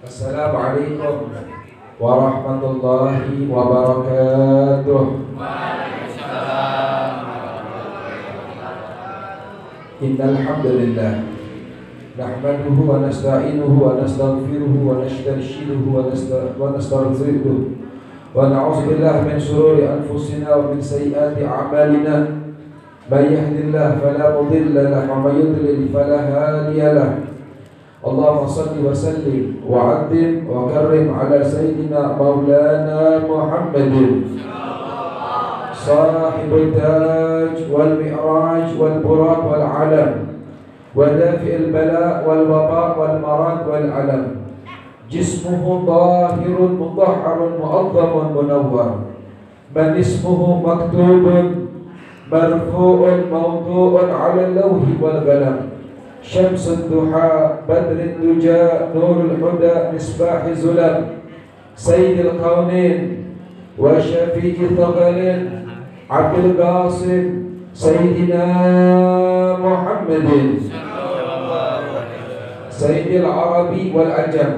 Assalamualaikum warahmatullahi wabarakatuh. Innal hamdalillah nahmaduhu wa nasta'inuhu wa nastaghfiruhu wa nastarshiduhu wa nastaghfiruh wa na'udzu billahi min shururi anfusina wa min sayyiati a'malina. May yahdihillahu fala mudilla lahu wa may yudlil fala hadiya lahu. Allahumma salli wa sallim wa addim wa karrim ala sayyidina maulana Muhammadin sahibul taj wal mi'raj wal buraq wal alam wa dafi'il bala wal waba wal marad wal alam. Jismuhu tahirun mutahharun mu'azzamun munawwar, man ismuhu maktubun marfu'un mawdu'un ala al-lawhi wal qalam. شمس الضحى بدر الدجى نور الهدى مصباح الظلام سيد الكونين وشفيع الثقلين عبد القاسم سيدنا محمد سيد العربي والعجم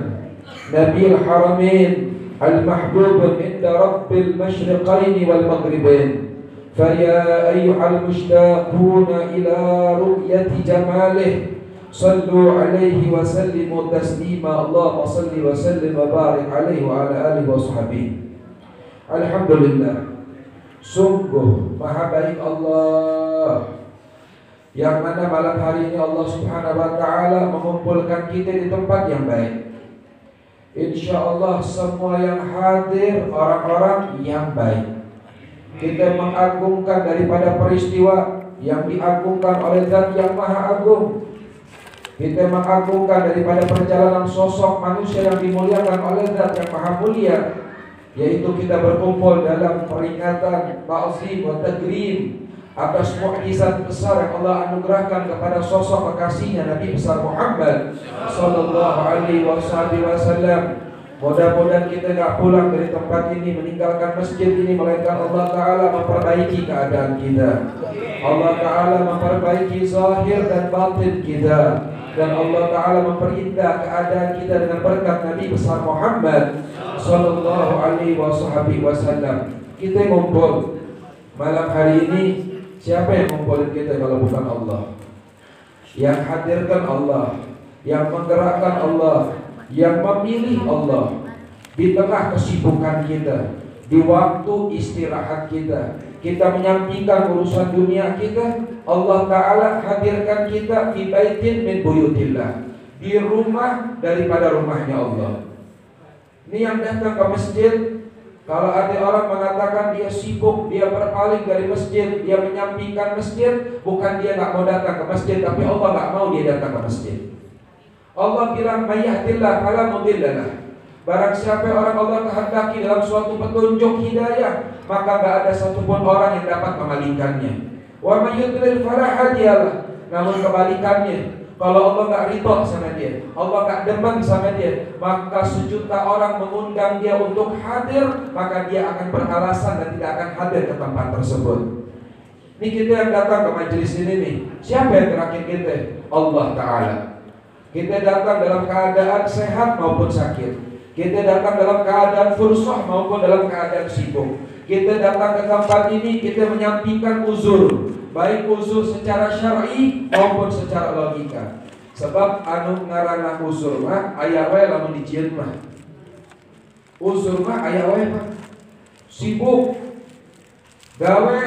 نبي الحرمين المحبوب عند رب المشرقين والمغربين. فيا أيها المشتاقون إلى رؤية جماله صلوا عليه وسلموا تسليما. اللهم صل وسلم وبارك عليه وعلى آله وصحبه. Alhamdulillah, sungguh maha baik Allah, yang mana malam hari ini Allah Subhanahu wa ta'ala mengumpulkan kita di tempat yang baik. Insya Allah semua yang hadir orang-orang yang baik. Kita mengagungkan daripada peristiwa yang diagungkan oleh Zat yang Maha Agung. Kita mengagungkan daripada perjalanan sosok manusia yang dimuliakan oleh Zat yang Maha Mulia, yaitu kita berkumpul dalam peringatan ta'zim wa takrim atas mukjizat besar yang Allah anugerahkan kepada sosok kekasihnya Nabi besar Muhammad sallallahu alaihi wasallam. Mudah-mudahan kita tidak pulang dari tempat ini, meninggalkan masjid ini, melainkan Allah Ta'ala memperbaiki keadaan kita. Allah Ta'ala memperbaiki zahir dan batin kita. Dan Allah Ta'ala memperindah keadaan kita dengan berkat Nabi besar Muhammad Sallallahu Alaihi Wasallam. Kita ngumpul malam hari ini. Siapa yang ngumpulin kita kalau bukan Allah? Yang hadirkan Allah, yang menggerakkan Allah, yang memilih Allah. Di tengah kesibukan kita, di waktu istirahat kita, kita menyampaikan urusan dunia kita, Allah Ta'ala hadirkan kita fi baitin min buyutillah, di rumah daripada rumahnya Allah. Ini yang datang ke masjid. Kalau ada orang mengatakan dia sibuk, dia berpaling dari masjid, dia menyampaikan masjid, bukan dia gak mau datang ke masjid, tapi Allah gak mau dia datang ke masjid. Allah bilang mayyahdillah fala mudhillalah. Barang siapa orang Allah kehendaki dalam suatu petunjuk hidayah, maka gak ada satupun orang yang dapat memalingkannya. Wa may yudlil fala hadiyalah. Namun kebalikannya, kalau Allah gak ridho sama dia, Allah gak demen sama dia, maka sejuta orang mengundang dia untuk hadir, maka dia akan beralasan dan tidak akan hadir ke tempat tersebut. Ini kita yang datang ke majelis ini nih, siapa yang gerakin kita? Allah Ta'ala. Kita datang dalam keadaan sehat maupun sakit. Kita datang dalam keadaan fursah maupun dalam keadaan sibuk. Kita datang ke tempat ini, kita menyampaikan uzur, baik uzur secara syar'i maupun secara logika. Sebab anu ngaranna uzur mah aya wae lamun dijieun mah. Uzur mah aya wae mah. Sibuk, gawe,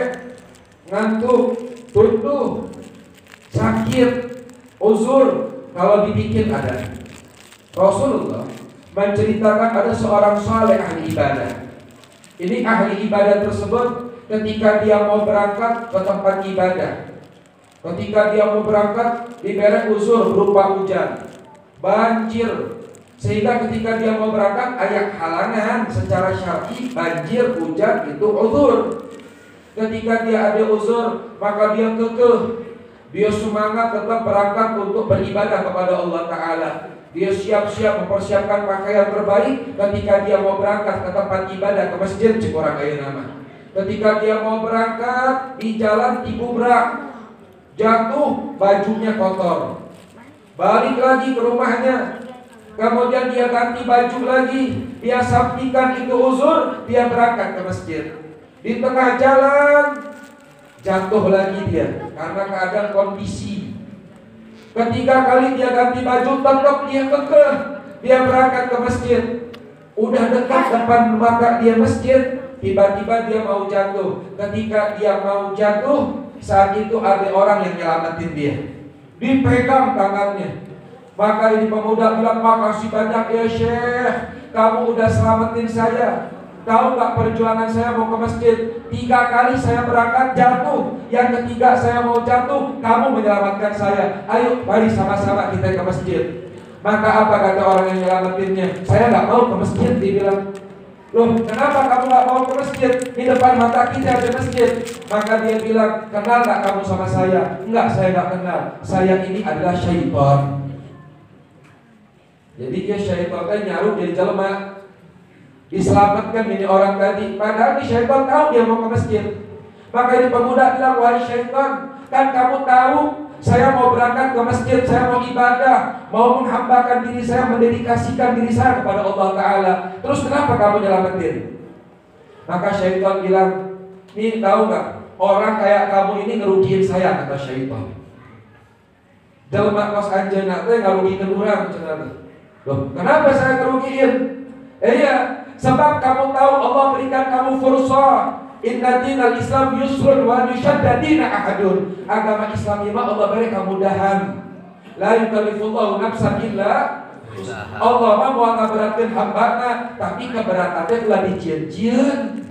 ngantuk, tuntuh, sakit, uzur kalau dibikin ada. Rasulullah menceritakan ada seorang saleh ahli ibadah. Ini ahli ibadah tersebut ketika dia mau berangkat ke tempat ibadah, ketika dia mau berangkat diberi uzur berupa hujan, banjir, sehingga ketika dia mau berangkat ayat halangan secara syar'i, banjir, hujan itu uzur. Ketika dia ada uzur, maka dia kekeh, dia semangat tetap berangkat untuk beribadah kepada Allah Ta'ala. Dia siap-siap mempersiapkan pakaian terbaik ketika dia mau berangkat ke tempat ibadah, ke masjid Cikurang Ayeuna. Ketika dia mau berangkat di jalan dibubrak, jatuh, bajunya kotor. Balik lagi ke rumahnya, kemudian dia ganti baju lagi, dia sampaikan itu uzur, dia berangkat ke masjid. Di tengah jalan jatuh lagi dia karena keadaan kondisi. Ketiga kali dia ganti baju, tetap dia kekeh, dia berangkat ke masjid. Udah dekat depan mata dia masjid, tiba-tiba dia mau jatuh. Ketika dia mau jatuh, saat itu ada orang yang nyelamatin dia, dipegang tangannya. Maka ini pemuda bilang, makasih banyak ya Syekh, kamu udah selamatin saya. Tahu gak perjuangan saya mau ke masjid? 3 kali saya berangkat jatuh, yang ketiga saya mau jatuh, kamu menyelamatkan saya. Ayo mari sama-sama kita ke masjid. Maka apa kata orang yang nyelamatinnya? Saya gak mau ke masjid. Dia bilang, loh kenapa kamu gak mau ke masjid? Di depan mata kita ada masjid. Maka dia bilang, kenal gak kamu sama saya? Enggak, saya gak kenal. Saya ini adalah syaitan. Jadi dia syaitan nyaruh dari jelema, diselamatkan ini orang tadi. Padahal di syaitan tahu dia mau ke masjid. Maka ini pemuda bilang, wahai syaitan, kan kamu tahu saya mau berangkat ke masjid, saya mau ibadah, mau menghambakan diri saya, mendedikasikan diri saya kepada Allah Ta'ala. Terus kenapa kamu nyelamatin? Maka syaitan bilang, nih tahu gak, orang kayak kamu ini ngerugiin saya, kata syaitan. Jelma kos anjeunna teh ngarugikeun urang cenah. Loh, kenapa saya ngerugiin? Iya, sebab kamu tahu Allah berikan kamu fursah. Inna dinal Islam yusrun wa yushadda dina ahadun. Agama Islam ini Allah beri kemudahan. La yukallifullahu nafsan illa Allah mau ngaberatin hambana, tapi keberatannya telah dijieun.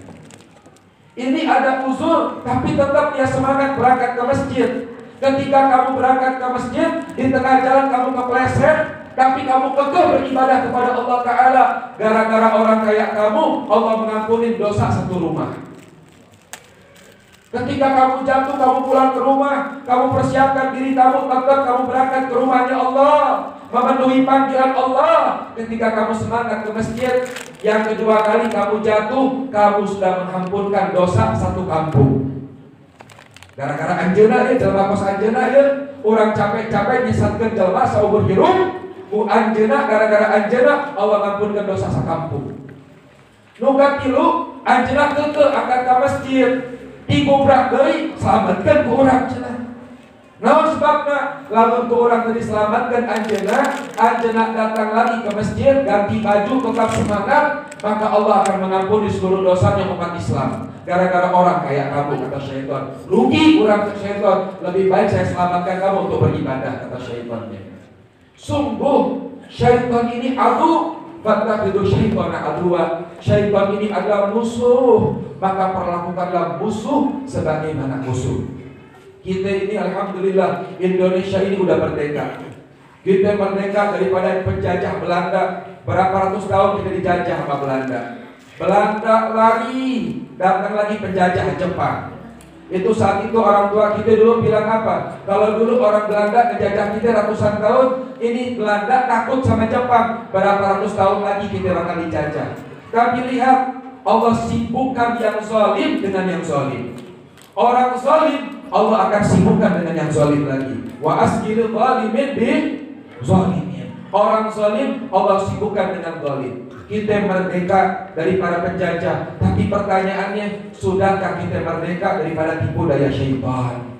Ini ada uzur, tapi tetap dia semangat berangkat ke masjid. Ketika kamu berangkat ke masjid, di tengah jalan kamu kepleset, tapi kamu kekeh beribadah kepada Allah Ta'ala. Gara-gara orang kayak kamu, Allah mengampuni dosa satu rumah. Ketika kamu jatuh, kamu pulang ke rumah, kamu persiapkan diri kamu, tetap kamu berangkat ke rumahnya Allah, memenuhi panggilan Allah. Ketika kamu semangat ke masjid, yang kedua kali kamu jatuh, kamu sudah mengampunkan dosa satu kampung. Gara-gara anjeunna ya, jelema kos anjeunna ya, orang capek-capek nyesatkeun jelema saumur hirup, ku anjeunna gara-gara anjeunna Allah ngampunkeun dosa sakampung. Nu katilu, anjeunna keukeuh angkat ka masjid, digubrak deui slametkeun ku urang cenah. Naon sebabna? Lamun ku urang teu diselamatkeun anjeunna datang lagi ke masjid, ganti baju, tetap semangat, maka Allah akan mengampuni seluruh dosanya umat Islam. Gara-gara orang kayak kamu, kata syaitan. Rugi urang ke syaitan, lebih baik saya selamatkan kamu untuk beribadah, kata syaitannya. Sungguh syaitan ini adu, fattakhidhu syaitana aduwa. Syaitan ini adalah musuh, maka perlakukanlah musuh sebagaimana musuh. Kita ini alhamdulillah Indonesia ini udah merdeka. Kita merdeka daripada penjajah Belanda. Berapa ratus tahun kita dijajah sama Belanda. Belanda lari, datang lagi penjajah Jepang. Itu saat itu orang tua kita dulu bilang apa? Kalau dulu orang Belanda ngejajah kita ratusan tahun, ini Belanda takut sama Jepang. Berapa ratus tahun lagi kita bakal dijajah. Tapi lihat, Allah sibukkan yang zalim dengan yang zalim. Orang zalim Allah akan sibukkan dengan yang zalim lagi. Wa asjil zalimin bi zalimin. Orang zalim Allah sibukkan dengan zalim. Kita merdeka dari para penjajah, tapi pertanyaannya, sudahkah kita merdeka daripada tipu daya syaitan?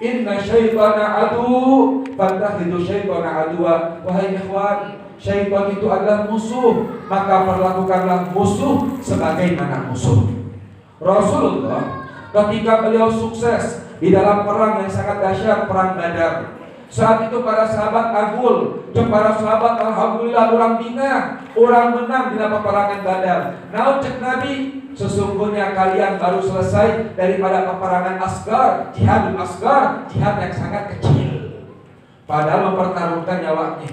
Inna syaitana adu, fattakhidhu syaitana aduwa. Wahai ikhwan, syaitan itu adalah musuh, maka perlakukanlah musuh sebagaimana musuh. Rasulullah ketika beliau sukses di dalam perang yang sangat dahsyat, perang Badar, saat itu para sahabat agul, para sahabat alhamdulillah orang bingah, orang menang di dalam peperangan Badar. Naon cek Nabi, sesungguhnya kalian baru selesai daripada peperangan asgar, jihadul asgar, jihad yang sangat kecil. Padahal mempertaruhkan nyawanya,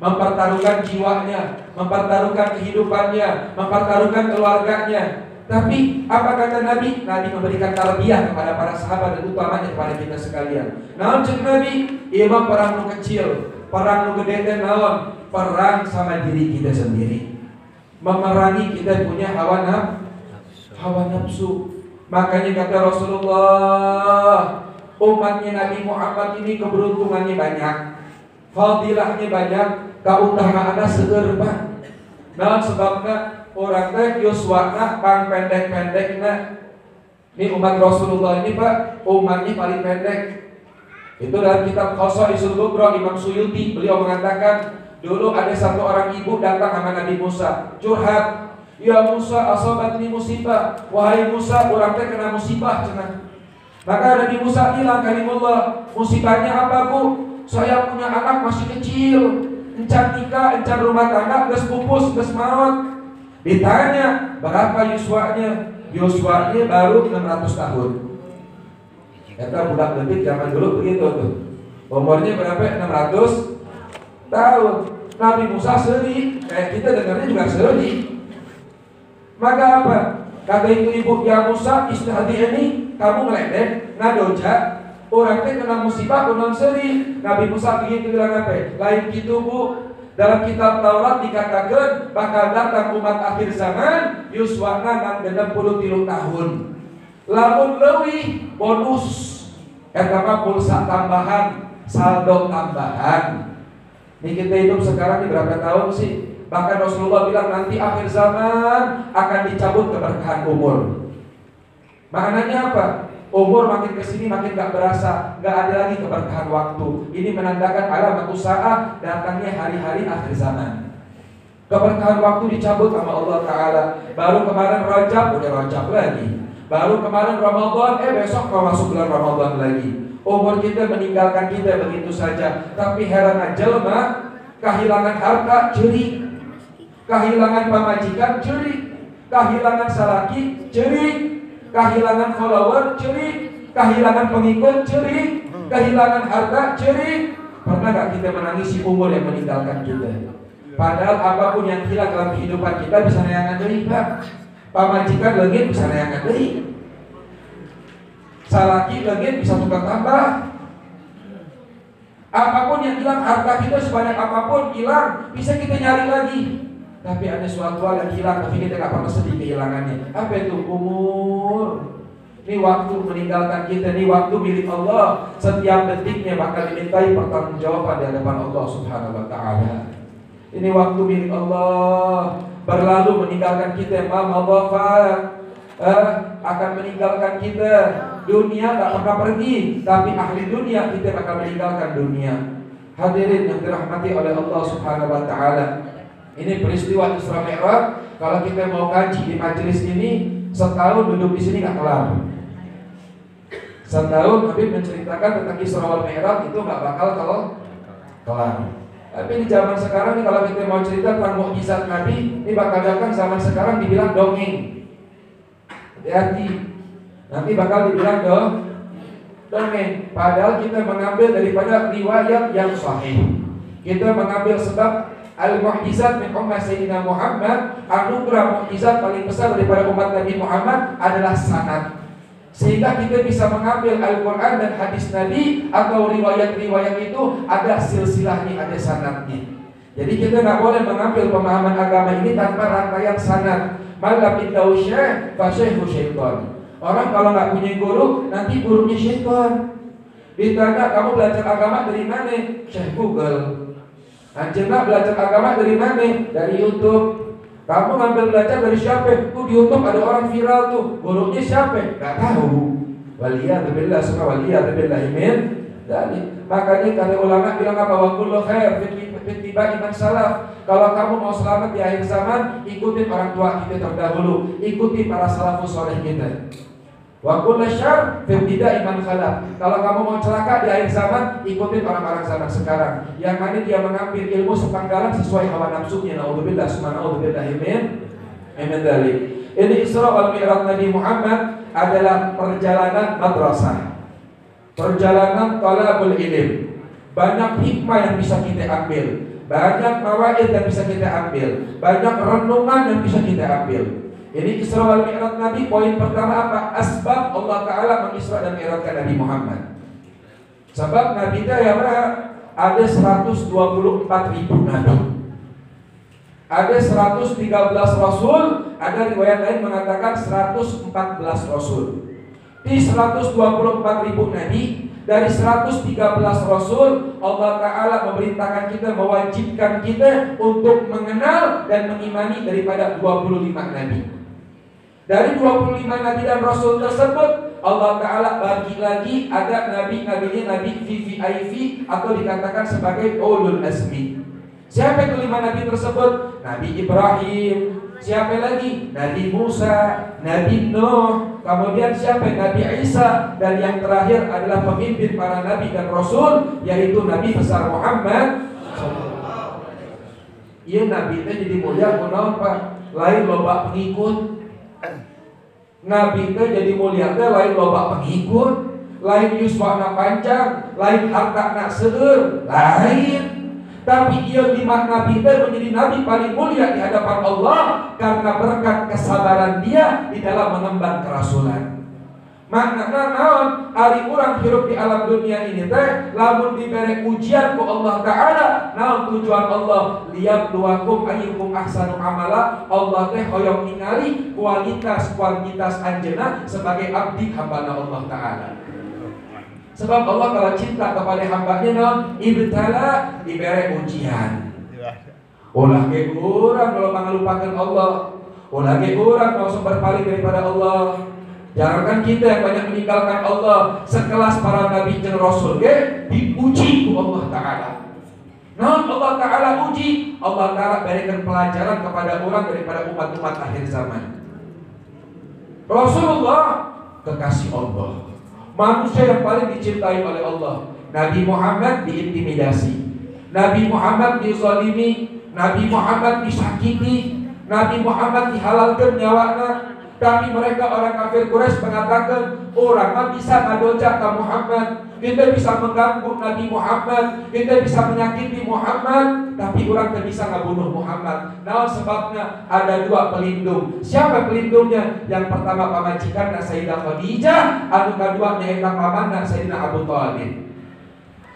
mempertaruhkan jiwanya, mempertaruhkan kehidupannya, mempertaruhkan keluarganya. Tapi apa kata Nabi? Nabi memberikan tarbiyah kepada para sahabat dan utamanya kepada kita sekalian. Naon cek Nabi? Imam perang nu kecil, perang nu gede teh naon? Perang sama diri kita sendiri. Memerangi kita punya hawa nafsu. Makanya kata Rasulullah, umatnya Nabi Muhammad ini keberuntungannya banyak, fadilahnya banyak, keutamaannya seueur Pak. Naon sebabna? Orang teh yuswana pang pendek-pendekna. Ini umat Rasulullah ini Pak, umatnya paling pendek. Itu dalam kitab Khosaisul Kubra Imam Suyuti, beliau mengatakan, dulu ada satu orang ibu datang sama Nabi Musa, curhat, ya Musa asobatni musibah. Wahai Musa, orang teh kena musibah cenah. Maka Nabi Musa bilang, kalimullah, musibahnya apa Bu? Saya punya anak masih kecil, encan nikah, encan rumah tangga, geus pupus, geus maot. Ditanya berapa yuswanya? Yuswanya baru 600 tahun. Kata budak letik zaman dulu begitu tuh. Umurnya berapa? 600 tahun. Nabi Musa seri, kayak kita dengarnya juga seri. Maka apa? Kata itu ibu, ya Musa istihadi ini kamu ngeledek, ngadoja, orang teh kena musibah kunon seri. Nabi Musa begitu bilang apa? Lain gitu Bu. Dalam kitab Taurat dikatakan bakal datang umat akhir zaman yuswana nang 63 tahun. Lamun leuwih bonus eta mah pulsa tambahan, saldo tambahan. Ini kita hidup sekarang di berapa tahun sih? Bahkan Rasulullah bilang nanti akhir zaman akan dicabut keberkahan umur. Maknanya apa? Umur makin kesini makin gak berasa, gak ada lagi keberkahan waktu. Ini menandakan alamat usaha datangnya hari-hari akhir zaman. Keberkahan waktu dicabut sama Allah Ta'ala. Baru kemarin Rajab, udah Rajab lagi. Baru kemarin Ramadan, besok mau masuk bulan Ramadan lagi. Umur kita meninggalkan kita begitu saja. Tapi heran aja mah, kehilangan harta ceri, kehilangan pamajikan ceri, kehilangan salaki ceri, kehilangan follower ceri, kehilangan pengikut ceri, kehilangan harta ceri. Pernah gak kita menangisi umur yang meninggalkan kita? Padahal apapun yang hilang dalam kehidupan kita bisa nayangan deui Pak. Pamajikan leungit bisa nayangan deui, salaki leungit bisa tukang tambah. Apapun yang hilang, harta kita sebanyak apapun hilang, bisa kita nyari lagi. Tapi ada suatu hal yang hilang, tapi kita gak pernah sedih kehilangannya. Apa itu? Umur. Ini waktu meninggalkan kita, ini waktu milik Allah. Setiap detiknya bakal dimintai pertanggungjawaban di hadapan Allah Subhanahu wa taala. Ini waktu milik Allah. Berlalu meninggalkan kita, mama wafat, akan meninggalkan kita. Dunia tak pernah pergi, tapi ahli dunia kita bakal meninggalkan dunia. Hadirin yang dirahmati oleh Allah Subhanahu wa taala. Ini peristiwa Isra Mi'raj. Kalau kita mau kaji di majelis ini, setahun duduk di sini nggak kelar. Setahun Habib menceritakan tentang Isra wal Mi'raj itu nggak bakal kalau kelar. Tapi di zaman sekarang nih, kalau kita mau cerita tentang mukjizat Nabi, ini bakal datang zaman sekarang dibilang dongeng. Hati-hati, nanti bakal dibilang dongeng. Padahal kita mengambil daripada riwayat yang sahih. Kita mengambil sebab al-mu'jizat min ummat Sayyidina Muhammad, anugerah mukjizat paling besar daripada umat Nabi Muhammad adalah sanad. Sehingga kita bisa mengambil Al-Quran dan hadis Nabi atau riwayat-riwayat itu ada silsilahnya, ada sanadnya. Jadi kita nggak boleh mengambil pemahaman agama ini tanpa rangkaian sanad. Malam indahu syekh, fasyekhu syaitan. Orang kalau nggak punya guru, nanti gurunya syaitan. Ditanya kamu belajar agama dari mana? Syekh Google. Anjena belajar agama dari mana? Dari YouTube. Kamu ngambil belajar dari siapa? Tuh di YouTube ada orang viral tuh. Gurunya siapa? Gak tahu. Waliyadzubillah, semua waliyadzubillah min dzalik. Makanya kata ulama bilang apa? Wa kullu khair fi ittiba'i man salaf. Kalau kamu mau selamat di akhir zaman, ikutin orang tua kita terdahulu, ikuti para salafus saleh kita. Wa kullu syarr fi ibtida'i man khalaf. Kalau kamu mau celaka di akhir zaman, ikutin orang-orang zaman sekarang yang mana dia mengambil ilmu sepanggalan sesuai hawa nafsunya. Naudzubillah, subhanallah min dzalik. Ini Isra wal Mi'raj Nabi Muhammad adalah perjalanan madrasah, perjalanan talabul ilm. Banyak hikmah yang bisa kita ambil, banyak mawaid yang bisa kita ambil, banyak renungan yang bisa kita ambil. Ini Isra wal Mi'raj Nabi, poin pertama apa? Asbab Allah Ta'ala mengisra dan mi'rajkan Nabi Muhammad. Sebab Nabi itu ya ada 124.000 Nabi, ada 113 Rasul, ada riwayat lain mengatakan 114 Rasul. Di 124.000 Nabi, dari 113 Rasul, Allah Ta'ala memerintahkan kita, mewajibkan kita untuk mengenal dan mengimani daripada 25 Nabi. Dari 25 Nabi dan Rasul tersebut, Allah Ta'ala bagi lagi ada Nabi-Nabinya, Nabi VVIP atau dikatakan sebagai Ulul Azmi. Siapa itu 5 Nabi tersebut? Nabi Ibrahim. Siapa lagi? Nabi Musa, Nabi Nuh. Kemudian siapa? Nabi Isa. Dan yang terakhir adalah pemimpin para Nabi dan Rasul, yaitu Nabi besar Muhammad. Iya, Nabi itu jadi mulia kenapa? Lain loba pengikut. Nabi itu jadi mulia teh lain loba pengikut, lain yuswana panjang, lain hartana seueur, lain. Tapi ia 5 Nabi itu menjadi Nabi paling mulia di hadapan Allah karena berkat kesabaran dia di dalam mengemban kerasulan. Maknanya naon? Ari urang hirup di alam dunia ini teh lamun diberi ujian ku Allah Ta'ala, naon tujuan Allah? Liyabluwakum ayyukum ahsanu amala. Allah teh hoyong ningali kualitas anjeunna sebagai abdi hambana Allah Ta'ala. Sebab Allah kalau cinta kepada hambanya naon? Ibtala, diberi ujian. Ulah ge urang kalau mengelupakan Allah, ulah ge urang mau berpaling daripada Allah. Jangankan kita yang banyak meninggalkan Allah, sekelas para nabi dan rasul diuji ku Allah Ta'ala. Nah, Allah Ta'ala uji, Allah Ta'ala berikan pelajaran kepada orang daripada umat-umat akhir zaman. Rasulullah kekasih Allah, manusia yang paling dicintai oleh Allah. Nabi Muhammad diintimidasi, Nabi Muhammad dizalimi, Nabi Muhammad disakiti, Nabi Muhammad dihalalkan nyawanya. Tapi mereka orang kafir Quraisy mengatakan, orang mah bisa ngadoja ke Muhammad, kita bisa mengganggu Nabi Muhammad, kita bisa menyakiti Muhammad, tapi orang tidak bisa ngabunuh Muhammad. Nah, sebabnya ada 2 pelindung. Siapa pelindungnya? Yang pertama pamajikan Sayyidah Khadijah, anu kedua nyaeta pamanna Sayyidina Abu Thalib.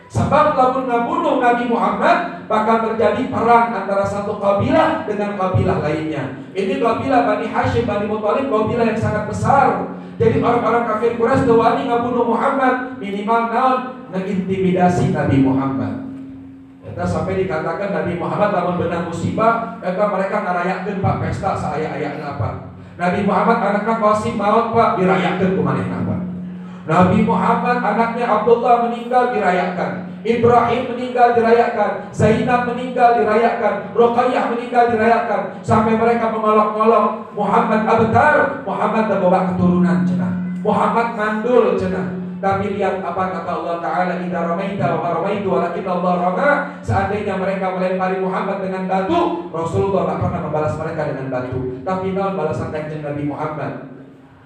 Sebab lamun ngabunuh Nabi Muhammad bakal terjadi perang antara satu kabilah dengan kabilah lainnya. Ini kabilah Bani Hashim, Bani Muthalib, kabilah yang sangat besar. Jadi orang-orang kafir Quraisy teu wani ngabunuh Muhammad, minimal naon mengintimidasi Nabi Muhammad. Kita sampai dikatakan Nabi Muhammad lamun beunang musibah, mereka ngarayakeun Pak pesta saaya-ayana Pak. Nabi Muhammad anakna Qasim maut Pak, dirayakeun ku manehna Pak. Nabi Muhammad anaknya Abdullah meninggal dirayakan, Ibrahim meninggal dirayakan, Zainab meninggal dirayakan, Ruqayyah meninggal dirayakan, sampai mereka mengolok-olok Muhammad abtar, Muhammad bawa keturunan cenah, Muhammad mandul cenah. Tapi lihat apa kata Allah Ta'ala, idza ramaita wa ramaitu walakin Allah rama. Seandainya mereka melempari Muhammad dengan batu, Rasulullah tak pernah membalas mereka dengan batu. Tapi naon balasan kanjeng Nabi Muhammad?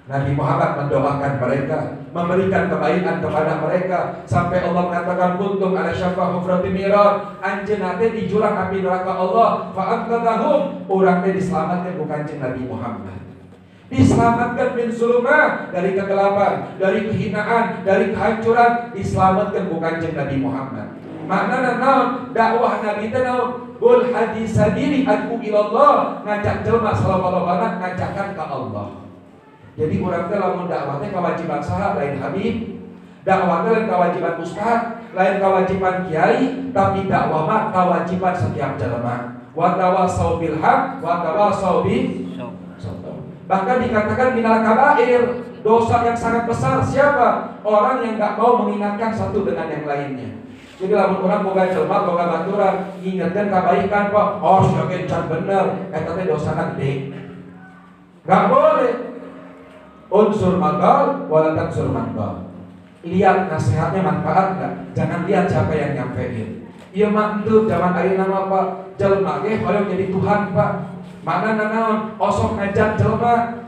Nabi Muhammad mendoakan mereka, memberikan kebaikan kepada mereka, sampai Allah mengatakan kuntum ala syafa hufratin mirar, anjeunna teh di jurang api neraka Allah, fa anqadhahum, urang teh diselamatkan ku kanjeng Nabi Muhammad. Diselamatkan min zulumah, dari kegelapan, dari kehinaan, dari kehancuran, diselamatkan ku kanjeng Nabi Muhammad. Maknana naon? Dakwah Nabi teh naon? Qul hadis sabili ad'u ilallah, ngajak jelema salawat-salawat ngajakan ka Allah. Jadi urang teh lamun dakwah teh kewajiban saha lain Habib, dakwah teh lain kewajiban ustaz, lain kewajiban kiai, tapi dakwah mah kewajiban setiap jelema. Wa tawassaw bil haq wa tawassaw bis sabr. Bahkan dikatakan minal kabair, dosa yang sangat besar. Siapa? Orang yang gak mau mengingatkan satu dengan yang lainnya. Jadi lamun orang boga jelema, boga baturan, ingatkan kebaikan Pak. Oh, sia kencan bener, eta teh dosana gede. Gak boleh. Unsur magal wala tansur magal. Lihat nasihatnya manfaat gak? Jangan lihat siapa yang nyampein. Ieu mah henteu zaman ayeuna mah Pak, jelema ge hoyong jadi Tuhan Pak. Makna naon? Osok ngajak jelema,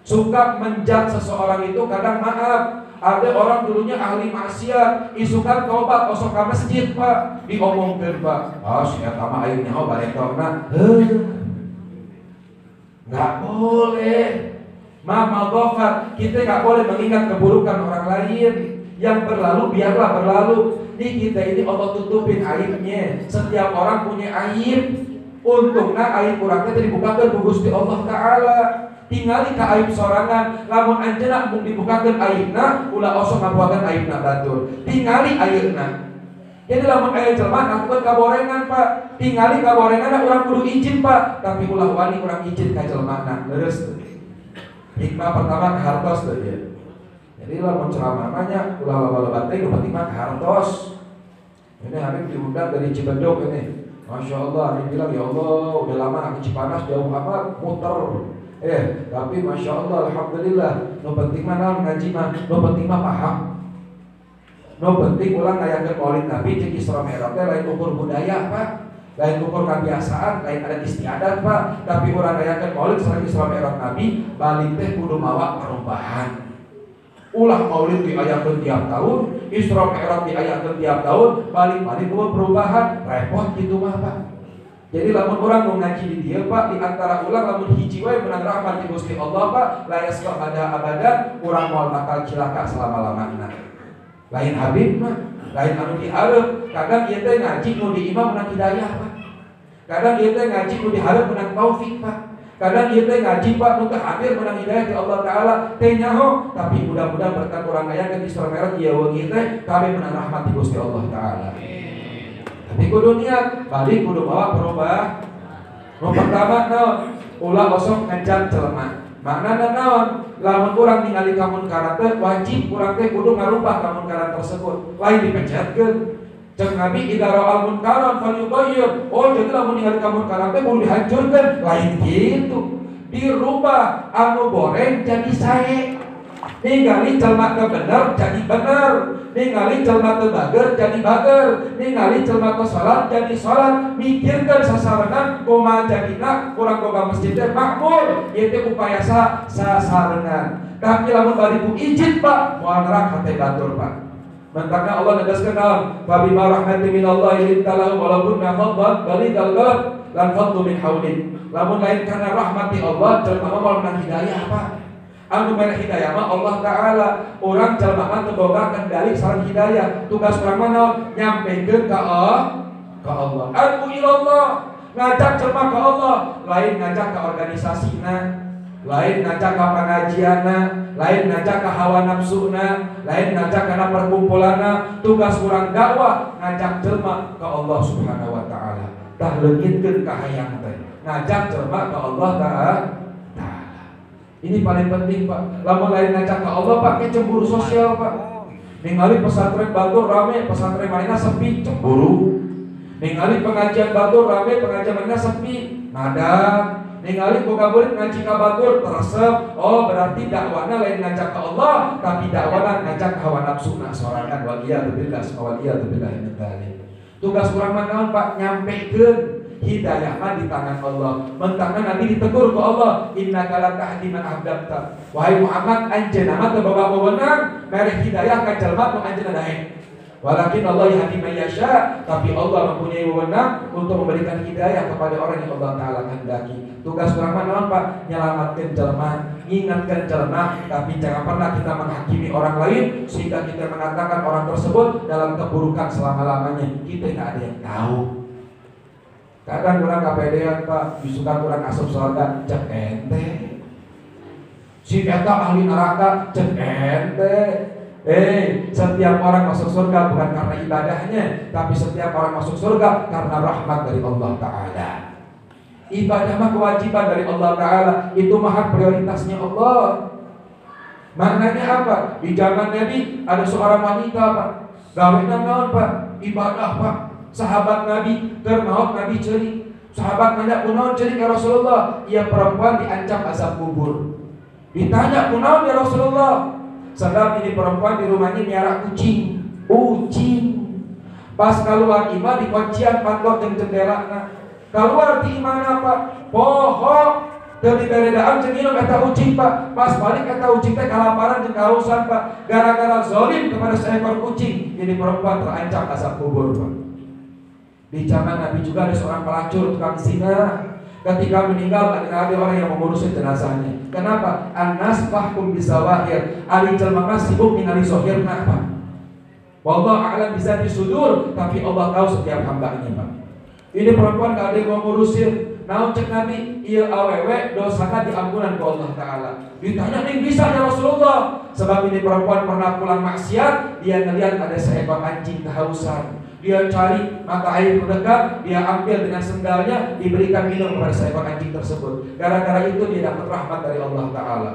suka menjat seseorang itu kadang maaf. Ada orang dulunya ahli maksiat, isukan tobat, osok ka masjid Pak, diomongkeun Pak. Ah, sia mah ayeuna nyaho baretona. Enggak boleh. Mama gofat, kita enggak boleh mengingat keburukan orang lain. Yang berlalu biarlah berlalu. Nih kita ini Allah tutupin aibnya. Setiap orang punya aib. Untungna aib urang teh dibukakeun ku Gusti Allah Ta'ala. Tingali ka aib sorangan, lamun anjeunna mung dibukakeun aibna, ulah osok ngabuakeun aibna batur. Tingali ayeuna. Jadi lamun aya jelema ngakukeun kaborengan Pak, tingali kaborenganna urang kudu izin Pak, tapi ulah wani urang izin ka jelemana. Leres teh. Hikmah pertama hartos teh ya. Jadi lamun ceramah banyak, ulah loba-loba teh nu penting mah hartos. Ini Habib diundang dari Cibedog ini. Masya Allah, dia bilang ya Allah udah lama aku Cipanas jauh amat muter. Tapi Masya Allah, Alhamdulillah. No penting mana ngaji mah, no penting mah paham. No penting ulang ngayakeun maulid Nabi jeung Isra Mi'raj teh lain ukur budaya Pak, lain ukur kebiasaan, lain adat istiadat Pak. Tapi urang ngayakeun maulid sareng Isra Mi'raj Nabi, balik teh kudu mawa perubahan. Ulah maulid diayakeun tiap tahun, Isra Mi'raj diayakeun tiap tahun, balik-balik perubahan, repot gitu mah Pak. Jadi lamun urang mau ngaji di dieu Pak, di antara ulang lamun hiji wae menang rahmat di Gusti Allah Pak, la yasqa abadan, urang moal bakal cilaka selama-lamana. Lain Habib mah, lain anu dihareup, kadang ieu teh ngaji nu di imam menang hidayah Pak. Kadang ieu teh ngaji nu dihareup menang taufik Pak. Kadang ieu teh ngaji Pak nu teu hadir menang hidayah di Allah Ta'ala teh nyaho, tapi mudah-mudahan berkat urang aya ke Isra Mi'raj ieu weungi teh kabeh menang rahmat di Gusti Allah Ta'ala. Tapi kudu niat, balik kudu bawa perubahan. Nu pertama naon? Ulah osok ngajak jelema. Maknana naon? Lamun urang ningali kamunkaran teh wajib urang teh kudu ngarubah kamunkaran tersebut. Lain dipecetkeun. Cek Nabi idza ra'al munkaran falyughayyir. Oh, jadi lamun ningali kamunkaran teh kudu dihancurkeun. Lain gitu. Dirubah anu goreng jadi sae. Ningali jelema teh bener jadi bener. Ningali jelema teu bager jadi bager, ningali jelema teu salat jadi salat. Mikirkeun sasarengan kumaha jadina urang boga masjid teh makmur, ieu teh upaya sasarengan. Tapi lamun bari ku izin Pak, moal neraka teh batur Pak. Mantapna Allah negaskeun naon? Fa bima rahmatin minallahi lintalahum walaupun nafadhat balidal qalb lan fadlu min haulin. Lamun lain karena rahmati Allah jelema moal menang hidayah Pak. Anu mere hidayah mah Allah Ta'ala. Orang jelema mah teu boga kendali sareng hidayah. Tugas urang mah naon? Nyampekeun ka Allah. Adu ilallah, ngajak jelema ka Allah, lain ngajak ka organisasina, lain ngajak ka pengajianna, lain ngajak ka hawa nafsuna, lain ngajak kana perkumpulanna. Tugas urang dakwah ngajak jelema ka Allah Subhanahu wa Ta'ala. Tah leungitkeun ka hayang teh, ngajak jelema ka Allah Ta'ala. Ini paling penting Pak. Lamun lain ngajak ke Allah Pak, ke cemburu sosial Pak. Ningali pesantren Batur rame, pesantren mainnya sepi, cemburu. Ningali pengajian Batur rame, pengajian mainnya sepi, nada. Ningali boga murid ngaji ka Batur teresep. Oh berarti dakwana lain ngajak ke Allah, tapi dakwana ngajak ke hawa nafsuna sorangan. Waliyatubillah, waliyatubillah min dzalik. Tugas urang mah naon Pak? Nyampekeun hidayah mah di tangan Allah. Mentangna Nabi ditegur ke Allah, innaka la tahdi man ahbabta. Wahai Muhammad, anjeunna mah teu boga wewenang mere hidayah ka jalma nu anjeunna daek. Walakin Allah yahdi man yasha, tapi Allah mempunyai wewenang untuk memberikan hidayah kepada orang yang Allah Ta'ala kehendaki. Tugas urang mah naon Pak? Nyelamatkeun jalma, ngingatkeun jalma, tapi jangan pernah kita menghakimi orang lain sehingga kita mengatakan orang tersebut dalam keburukan selama-lamanya. Kita enggak ada yang tahu. Kadang kurang kapedean Pak, bisukan kurang asup surga, cek ente. Si eta ahli neraka, cek ente. Setiap orang masuk surga bukan karena ibadahnya, tapi setiap orang masuk surga karena rahmat dari Allah Ta'ala. Ibadah mah kewajiban dari Allah Ta'ala, itu mah prioritasnya Allah. Maknanya apa? Di zaman Nabi ada seorang wanita Pak, gawena naon Pak? Ibadah Pak. Sahabat Nabi termaut Nabi ceri. Sahabat nanya kunaon ceri ya Rasulullah? Ia perempuan diancam azab kubur. Ditanya kunaon ya Rasulullah? Sebab ini perempuan di rumahnya miara kucing. Pas keluar imah di kuncian patlok jeung jendela. Keluar di mana Pak? Pohok. Dari beredaan jeung minum eta ucing Pak. Pas balik eta ucing teh kalaparan jeung kausan Pak. Gara-gara zalim kepada seekor kucing, ini perempuan terancam azab kubur Pak. Di zaman Nabi juga ada seorang pelacur tukang zina. Ketika meninggal ada orang yang mengurus jenazahnya. Kenapa? An-nas fahkum bisawahir. Ali jelma mah sibuk ningali zahirna Pak. Wallahu a'lam bizati sudur, tapi Allah tahu setiap hamba-Nya Pak. Ini perempuan gak ada yang mau ngurusin. Naon cek Nabi, ieu awewe dosana diampunan ku Allah Ta'ala. Ditanya ning bisa ya Rasulullah. Sebab ini perempuan pernah pulang maksiat, dia ngelihat ada seekor anjing kehausan. Dia cari mata air terdekat, dia ambil dengan sendalnya, diberikan minum kepada seekor anjing tersebut. Gara-gara itu dia dapat rahmat dari Allah Ta'ala.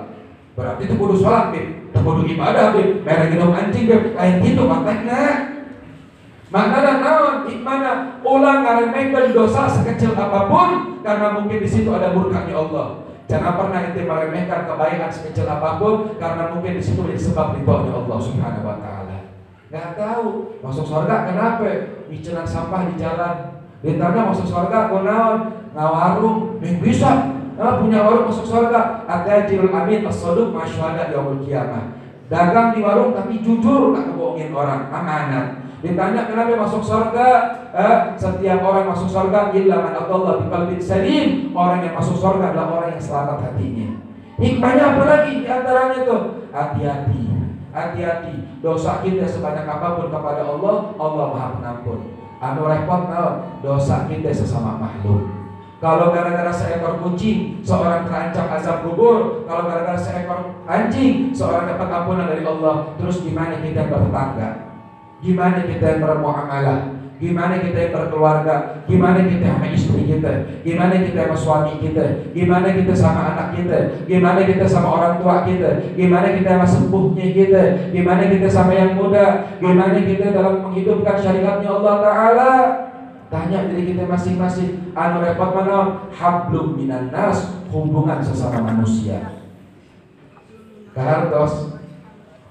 Berarti itu kudu sholat, itu kudu ibadah, mere minum anjing, lain gitu maknanya. Maknanya naon, ikmana ulang ngaremehkeun dosa sekecil apapun, karena mungkin di situ ada murkanya Allah. Jangan pernah ente meremehkan kebaikan sekecil apapun, karena mungkin di situ menjadi sebab ridhonya Allah Subhanahu wa Ta'ala. Nggak tahu masuk surga kenapa? Micenan sampah di jalan. Ditanya masuk surga kunaon? Ngawarung, bisa. Punya warung masuk surga. At-tajirul amin as-saduq masyhada yaumul qiyamah. Dagang di warung tapi jujur, nggak ngebohongin orang, amanat. Ditanya kenapa masuk surga? Setiap orang masuk surga illa man atallaha biqalbin salim. Orang yang masuk surga adalah orang yang selamat hatinya. Hikmahnya apa lagi di antaranya tuh? Hati-hati, dosa kita sebanyak apapun kepada Allah, Allah Maha Pengampun. Anu repot naon? Dosa kita sesama makhluk. Kalau gara-gara seekor kucing, seorang terancam azab kubur. Kalau gara-gara seekor anjing, seorang dapat ampunan dari Allah. Terus gimana kita bertetangga? Gimana kita bermuamalah? Gimana kita berkeluarga? Gimana kita sama istri kita? Gimana kita sama suami kita? Gimana kita sama anak kita? Gimana kita sama orang tua kita? Gimana kita sama sepuhnya kita? Gimana kita sama yang muda? Gimana kita dalam menghidupkan syariatnya Allah Ta'ala? Tanya diri kita masing-masing. Anu repot mana? Hablum minan nas, hubungan sesama manusia. Kahartos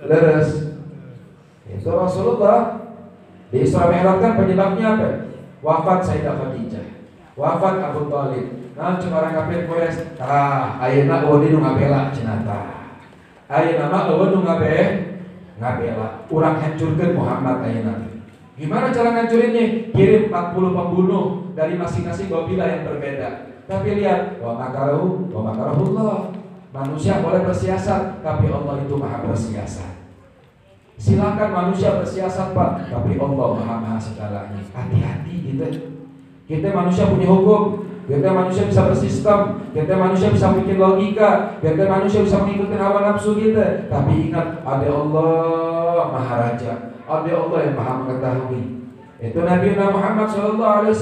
leres. Itu Rasulullah di Isra Mi'raj kan penyebabnya apa? Wafat Sayyidah Khadijah, wafat Abu Thalib. Nah, cuma orang kafir kues. Ayeuna eueuh nu ngabela cenah tah. Ayeuna mah eueuh nu ngabela. Urang hancurkeun Muhammad ayeuna. Gimana cara ngancurinnya? Kirim 40 pembunuh dari masing-masing kabilah yang berbeda. Tapi lihat, wa makarahullah. Manusia boleh bersiasat, tapi Allah itu maha bersiasat. Silakan manusia bersiasat Pak, tapi Allah maha segalanya. Hati-hati gitu. Kita manusia punya hukum, kita manusia bisa bersistem, kita manusia bisa bikin logika, kita manusia bisa mengikuti hawa nafsu kita. Tapi ingat, ada Allah Maha Raja, ada Allah yang maha mengetahui. Itu Nabi Muhammad SAW.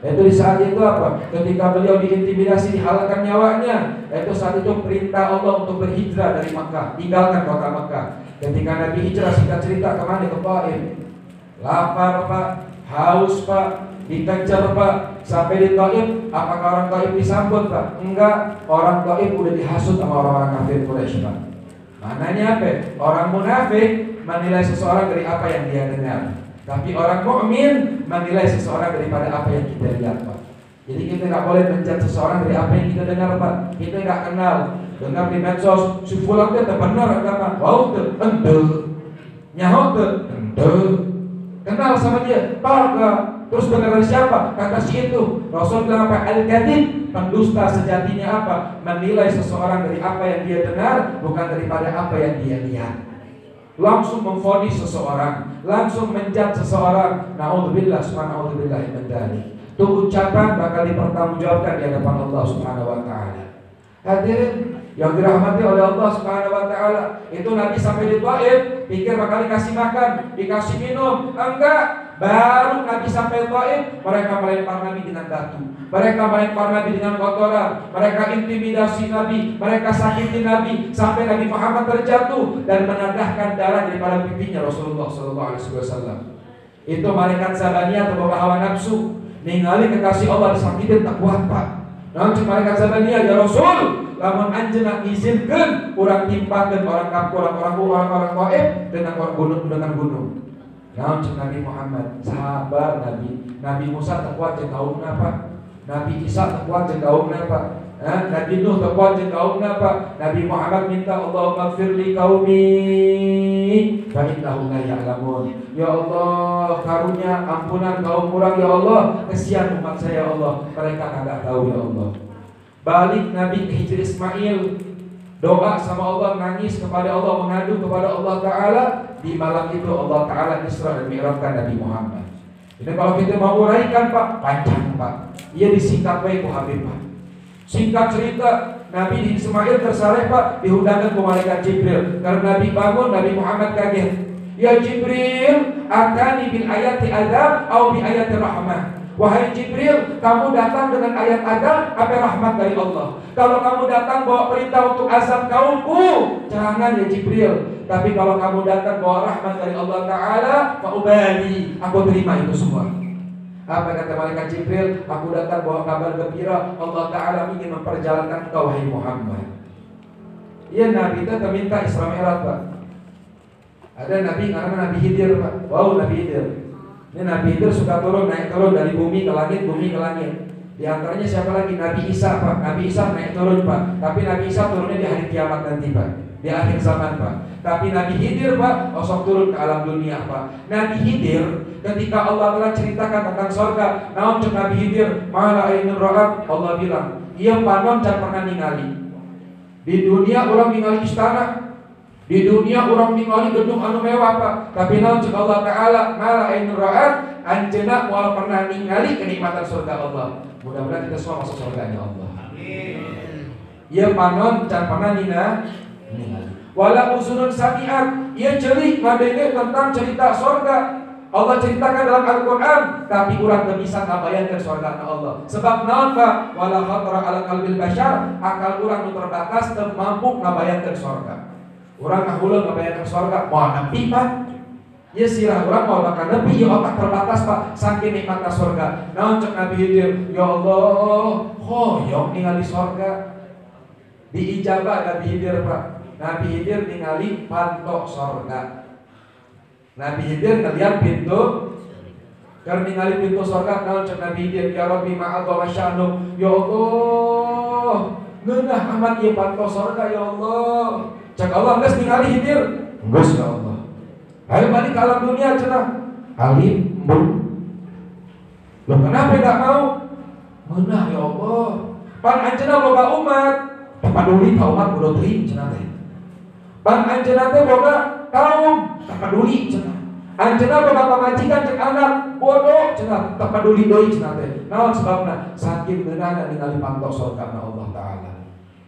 Itu di saat itu apa? Ketika beliau diintimidasi, dihalalkan nyawanya. Itu saat itu perintah Allah untuk berhijrah dari Makkah, tinggalkan kota Makkah. Ketika Nabi hijrah, singkat cerita, kemana? Ke Taif. Lapar Pak, haus Pak, dikejar Pak, sampai di Taif. Apakah orang Taif disambut Pak? Enggak, orang Taif udah dihasut sama orang-orang kafir Quraisy Pak. Maknanya apa? Orang munafik menilai seseorang dari apa yang dia dengar, tapi orang mukmin menilai seseorang daripada apa yang kita lihat Pak. Jadi kita nggak boleh menjudge seseorang dari apa yang kita dengar Pak. Kita nggak kenal, dengar di medsos si fulan itu benar agama, wow tuh endel, nyaho tuh endel, kenal sama dia, parga. Terus dengar dari siapa? Kata si itu. Rasul bilang apa? Al-kadhib, pendusta sejatinya apa? Menilai seseorang dari apa yang dia dengar, bukan daripada apa yang dia lihat. Langsung memvonis seseorang, langsung menjudge seseorang. Na'udzubillah, subhanallah min dzalik. Itu ucapan bakal dipertanggungjawabkan di hadapan Allah Subhanahu wa taala. Hadirin yang dirahmati oleh Allah Subhanahu wa taala, itu Nabi sampai di Taif, pikir bakal dikasih makan, dikasih minum. Enggak. Baru Nabi sampai Taif, mereka melempar Nabi dengan batu, mereka melempar Nabi dengan kotoran, mereka intimidasi Nabi, mereka sakiti Nabi, sampai Nabi Muhammad terjatuh dan menadahkan darah daripada pipinya Rasulullah SAW. Itu malaikat Zabaniyah atau hawa nafsu, ningali kekasih Allah disakitin tak kuat Pak. Nanti malaikat Zabaniyah, ya Rasul, lamun anjeunna izinkeun urang timpakeun orang kafir, orang Taif dengan gunung. Namun Nabi Muhammad sabar Nabi Musa terkuat jeung kaumna Pak. Nabi Isa terkuat jeung kaumna Pak. Nabi Nuh terkuat jeung kaumna Pak. Nabi Muhammad minta Allahumma ighfirli qaumi fa innahum la ya'lamun. Ya Allah, karunia ampunan kaum kurang ya Allah. Kesian umat saya ya Allah, mereka enggak tahu ya Allah. Balik Nabi ke Hijri Ismail, doa sama Allah, nangis kepada Allah, mengadu kepada Allah Ta'ala. Di malam itu Allah Ta'ala Isra dan Mi'rajkan Nabi Muhammad. Ini kalau kita mau uraikan Pak, panjang Pak. Ia disingkat baik Habib Pak. Singkat cerita, Nabi Ismail tersaleh Pak, dihudangkan ke malaikat Jibril. Karena Nabi bangun, Nabi Muhammad kaget. Ya Jibril, atani bil ayati adab atau bi ayati rahmah. Wahai Jibril, kamu datang dengan ayat adab apa rahmat dari Allah. Kalau kamu datang bawa perintah untuk azab kaumku, jangan ya Jibril. Tapi kalau kamu datang bawa rahmat dari Allah Ta'ala, fa'ubali, aku terima itu semua. Apa kata malaikat Jibril? Aku datang bawa kabar gembira, Allah Ta'ala ingin memperjalankan kau wahai Muhammad. Iya, Nabi itu minta Isra Mi'raj Pak. Ada Nabi namanya Nabi Khidir Pak. Wow, Nabi Khidir. Ini Nabi Khidir suka naik turun dari bumi ke langit. Di antaranya siapa lagi? Nabi Isa Pak. Nabi Isa naik turun Pak. Tapi Nabi Isa turunnya di hari kiamat nanti Pak, di akhir zaman Pak. Tapi Nabi Khidir Pak, osok turun ke alam dunia Pak. Nabi Khidir ketika Allah telah ceritakan tentang surga, naon cek Nabi Khidir, mala ainun ra'at, Allah bilang, iya panon can pernah ningali. Di dunia orang ningali istana, di dunia orang ningali gedung anu mewah Pak. Tapi naon cek Allah Ta'ala, mala ainun ra'at, anjeuna moal pernah ningali kenikmatan surga Allah. Mudah-mudahan kita semua masuk surganya Allah. Amin. Ia panon can pernah ningali. Wala uzunun sami'at, ia celik ngadenge tentang cerita surga. Allah ceritakan dalam Al-Quran, tapi urang teu bisa ngabayangkeun surga Allah. Sebab naon Pak? Wala khatara ala qalbil bashar, akal urang nu terbatas teu mampu ngabayangkeun surga. Urang ngahuleung ngabayangkeun surga, moal nepi Pak. Ya sirah urang moal bakal nepi, ieu otak terbatas Pak, saking nikmatna surga. Naon cek Nabi Khidir, ya Allah, hoyong ningali surga. Diijabah Nabi Khidir Pak. Nabi Khidir ningali pantok surga. Nabi Khidir ngeliat pintu, karena ningali pintu surga, naon cek Nabi Khidir, ya Rabbi ma'adha masya'nu, ya Allah, ngeunah amat ieu pantok surga ya Allah. Cek Allah geus ningali Khidir, geus ya Allah. Ayo balik ke alam dunia cenah. Alim mun. Loh kenapa enggak mau? Meunah ya Allah. Pan anjeunna loba umat. peduli ka umat kudu teuing cenah teh. Pan anjeunna teh boga kaum peduli cenah. Anjeunna boga pamajikan cek anak bodoh cenah, teu peduli deui cenah teh. Naon sebabna? Saking geunana ningali pantos surgana Allah taala.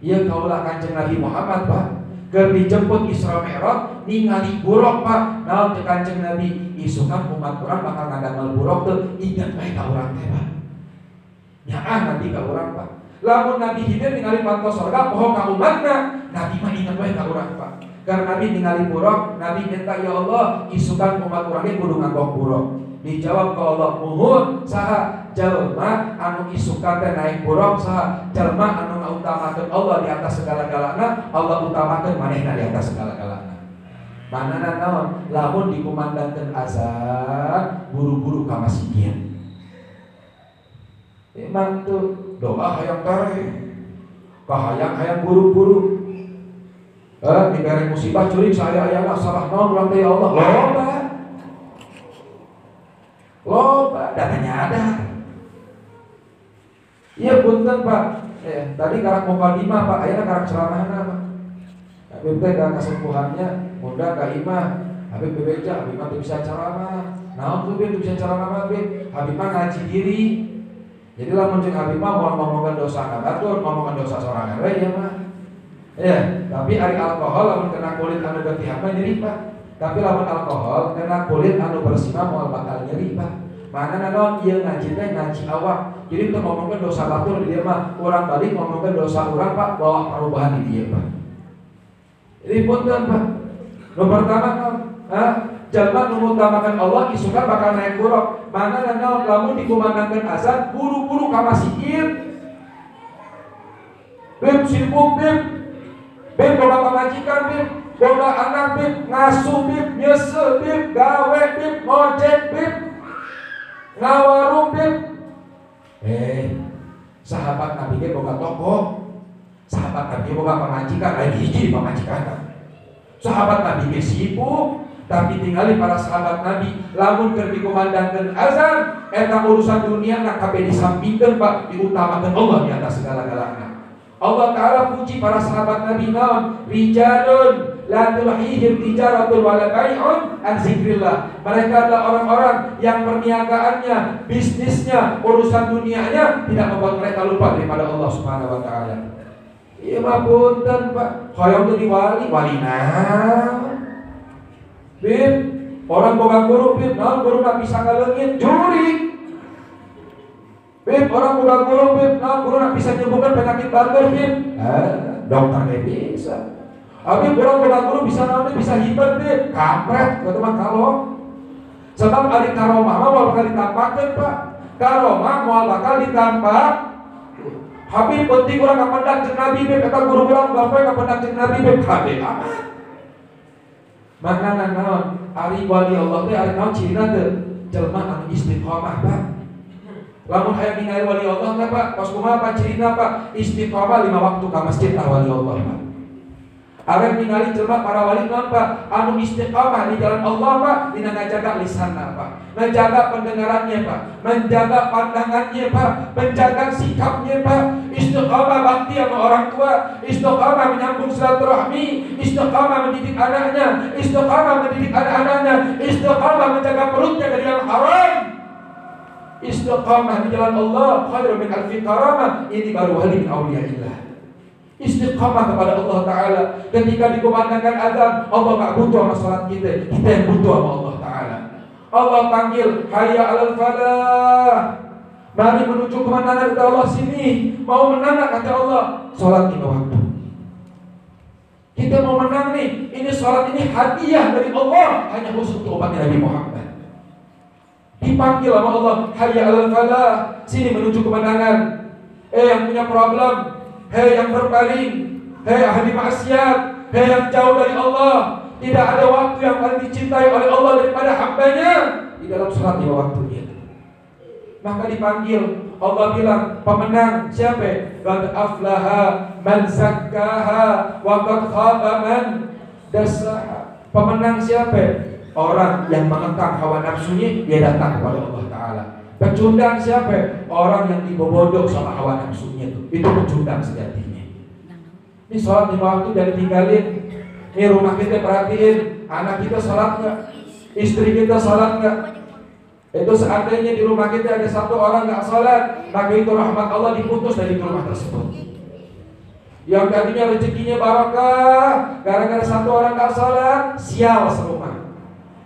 Ieu kaulah Kanjeng Nabi Muhammad Pak, keur dijemput Isra Mi'raj ningali buruk Pak. Naon teh Kanjeng Nabi? Isukan umat urang bakal ngadamel buruk teu inget bae ka urang teh Pak. Nyaah Nabi ka urang Pak. Lamun Nabi Khidir ningali pantos surga poho ka umatna, Nabi mah inget bae ka urang Pak. Karena Nabi ningali buruk, Nabi minta ya Allah isukan umat urang ge kudu ngagok buruk. Dijawab ka Allah, muhun saha jalma anu isukan teh naik buruk, saha jalma anu ngautamakeun Allah di atas segala-galana, Allah utamakeun manehna di atas segala-galana. Manana naon? Lamun dikumandangkeun azan, buru-buru ka masjid. Emang tuh doa hayang tareh, kahayang-hayang buru-buru. Diberi musibah curi saya ayana salah naon urang teh ya Allah. Loba datanya ada. Iya punten Pak. Tadi karak mukadimah Pak, ayeuna karak ceramahna Pak. Habib teh ka kasempuhannya mudah ka imah. Habib bebeja, Habib mah bisa ceramah. Naon tuh Habib bisa ceramah Habib? Habib mah ngaji diri. Jadi lamun jeung Habib mah mau ngomongkeun dosa ngabatur, ngomongkeun dosa sorangan we ya mah. Ya, tapi ari alkohol lamun kena kulit anu getih mah nyeri Pak. Tapi lamun alkohol kena kulit anu bersih mah moal bakal nyeri Pak. Mana naon ieu ngaji teh ngaji awak. Jadi teu ngomongkeun dosa batur di dieu mah, urang balik ngomongkeun dosa urang Pak, bawa perubahan di dieu Pak. Jadi punten Pak. Nu pertama naon? Jalma nu ngutamakeun Allah isukan bakal naik buruk. Mana naon lamun dikumandangkeun azan buru-buru ka masjid. Bib sibuk bib. Bib boga pamajikan bib, boga anak bib, ngasuh bib, nyesel bib, gawe bib, ngojek bib, ngawarung bib. Sahabat Nabi ge boga toko, sahabat Nabi boga pamajikan, lain hiji pamajikan. Sahabat Nabi ge sibuk, tapi tinggali para sahabat Nabi lamun keur dikumandangkeun azan, eta urusan dunia na kabeh disampingkeun Pak, diutamakeun Allah di atas segala-galana. Allah Ta'ala puji para sahabat Nabi naon? Rijalun la tulhihim tijaratun wala bai'un an zikrillah. Mereka adalah orang-orang yang perniagaannya, bisnisnya, urusan dunianya tidak membuat mereka lupa daripada Allah Subhanahu wa taala. Ieu mah punten Pak, hoyong jadi wali naon? Bib, orang boga guru bib, naon guruna bisa ngaleungit juri. Bib, orang boga guru bib, naon guruna bisa nyembuhkan penyakit batur bib. Dokter ge bisa. Abi orang boga guru bisa naon bisa hiper bib. Kampret, kitu mah kalong. Sebab ari karomah mah moal bakal ditampakeun Pak. Karomah moal bakal ditampak. Habib penting urang kapendak jeung Nabi bib, eta guru urang bae kapendak jeung Nabi bib kabeh amat. Makna naon? Ari wali Allah teh ari naon cirina teh? Jelma anu istiqomah Pak. Lamun hayang ningali wali Allah teh Pak, pas kumaha Pak cirina Pak? Istiqomah 5 waktu ka masjid tah wali Allah Pak. Arep ningali jelma para wali naon Pak? Anu istiqomah di jalan Allah Pak, dina ngajaga lisanna Pak, menjaga pendengarannya Pak, menjaga pandangannya Pak, menjaga sikapnya Pak. Istiqomah bakti sama orang tua, istiqomah menyambung silaturahmi, istiqomah mendidik anaknya, istiqomah mendidik anak-anaknya, istiqomah menjaga perutnya dari yang haram. Istiqamah di jalan Allah khairu min alfi karamah. Ini baru wali min auliyaillah. Istiqamah kepada Allah Ta'ala. Ketika dikumandangkan azan, Allah gak butuh sama salat kita yang butuh sama Allah Ta'ala. Allah panggil, hayya alal falah, mari menuju kemenangan, kata Allah. Sini mau menang kata Allah, salat 5 waktu. Kita mau menang nih, ini salat ini hadiah dari Allah, hanya khusus untuk umatnya Nabi Muhammad. Dipanggil sama Allah, hayya alal falah, sini menuju kemenangan. Yang punya problem, yang berpaling, ahli maksiat, yang jauh dari Allah, tidak ada waktu yang paling dicintai oleh Allah daripada hambanya di dalam salat 5 waktunya. Maka dipanggil, Allah bilang, pemenang siapa? Qad aflaha man zakkaha wa qad khaba man dassaha. Pemenang siapa? Orang yang mengekang hawa nafsunya, dia datang kepada Allah Ta'ala. Pecundang siapa? Orang yang dibobodok sama hawa nafsunya itu pecundang sejatinya. Ini sholat 5 waktu jangan tinggalin. Ini rumah kita perhatiin, anak kita sholat nggak, istri kita sholat nggak. Itu seandainya di rumah kita ada satu orang nggak sholat, maka itu rahmat Allah diputus dari rumah tersebut. Yang tadinya rezekinya barokah, gara-gara satu orang nggak sholat, sial serumah.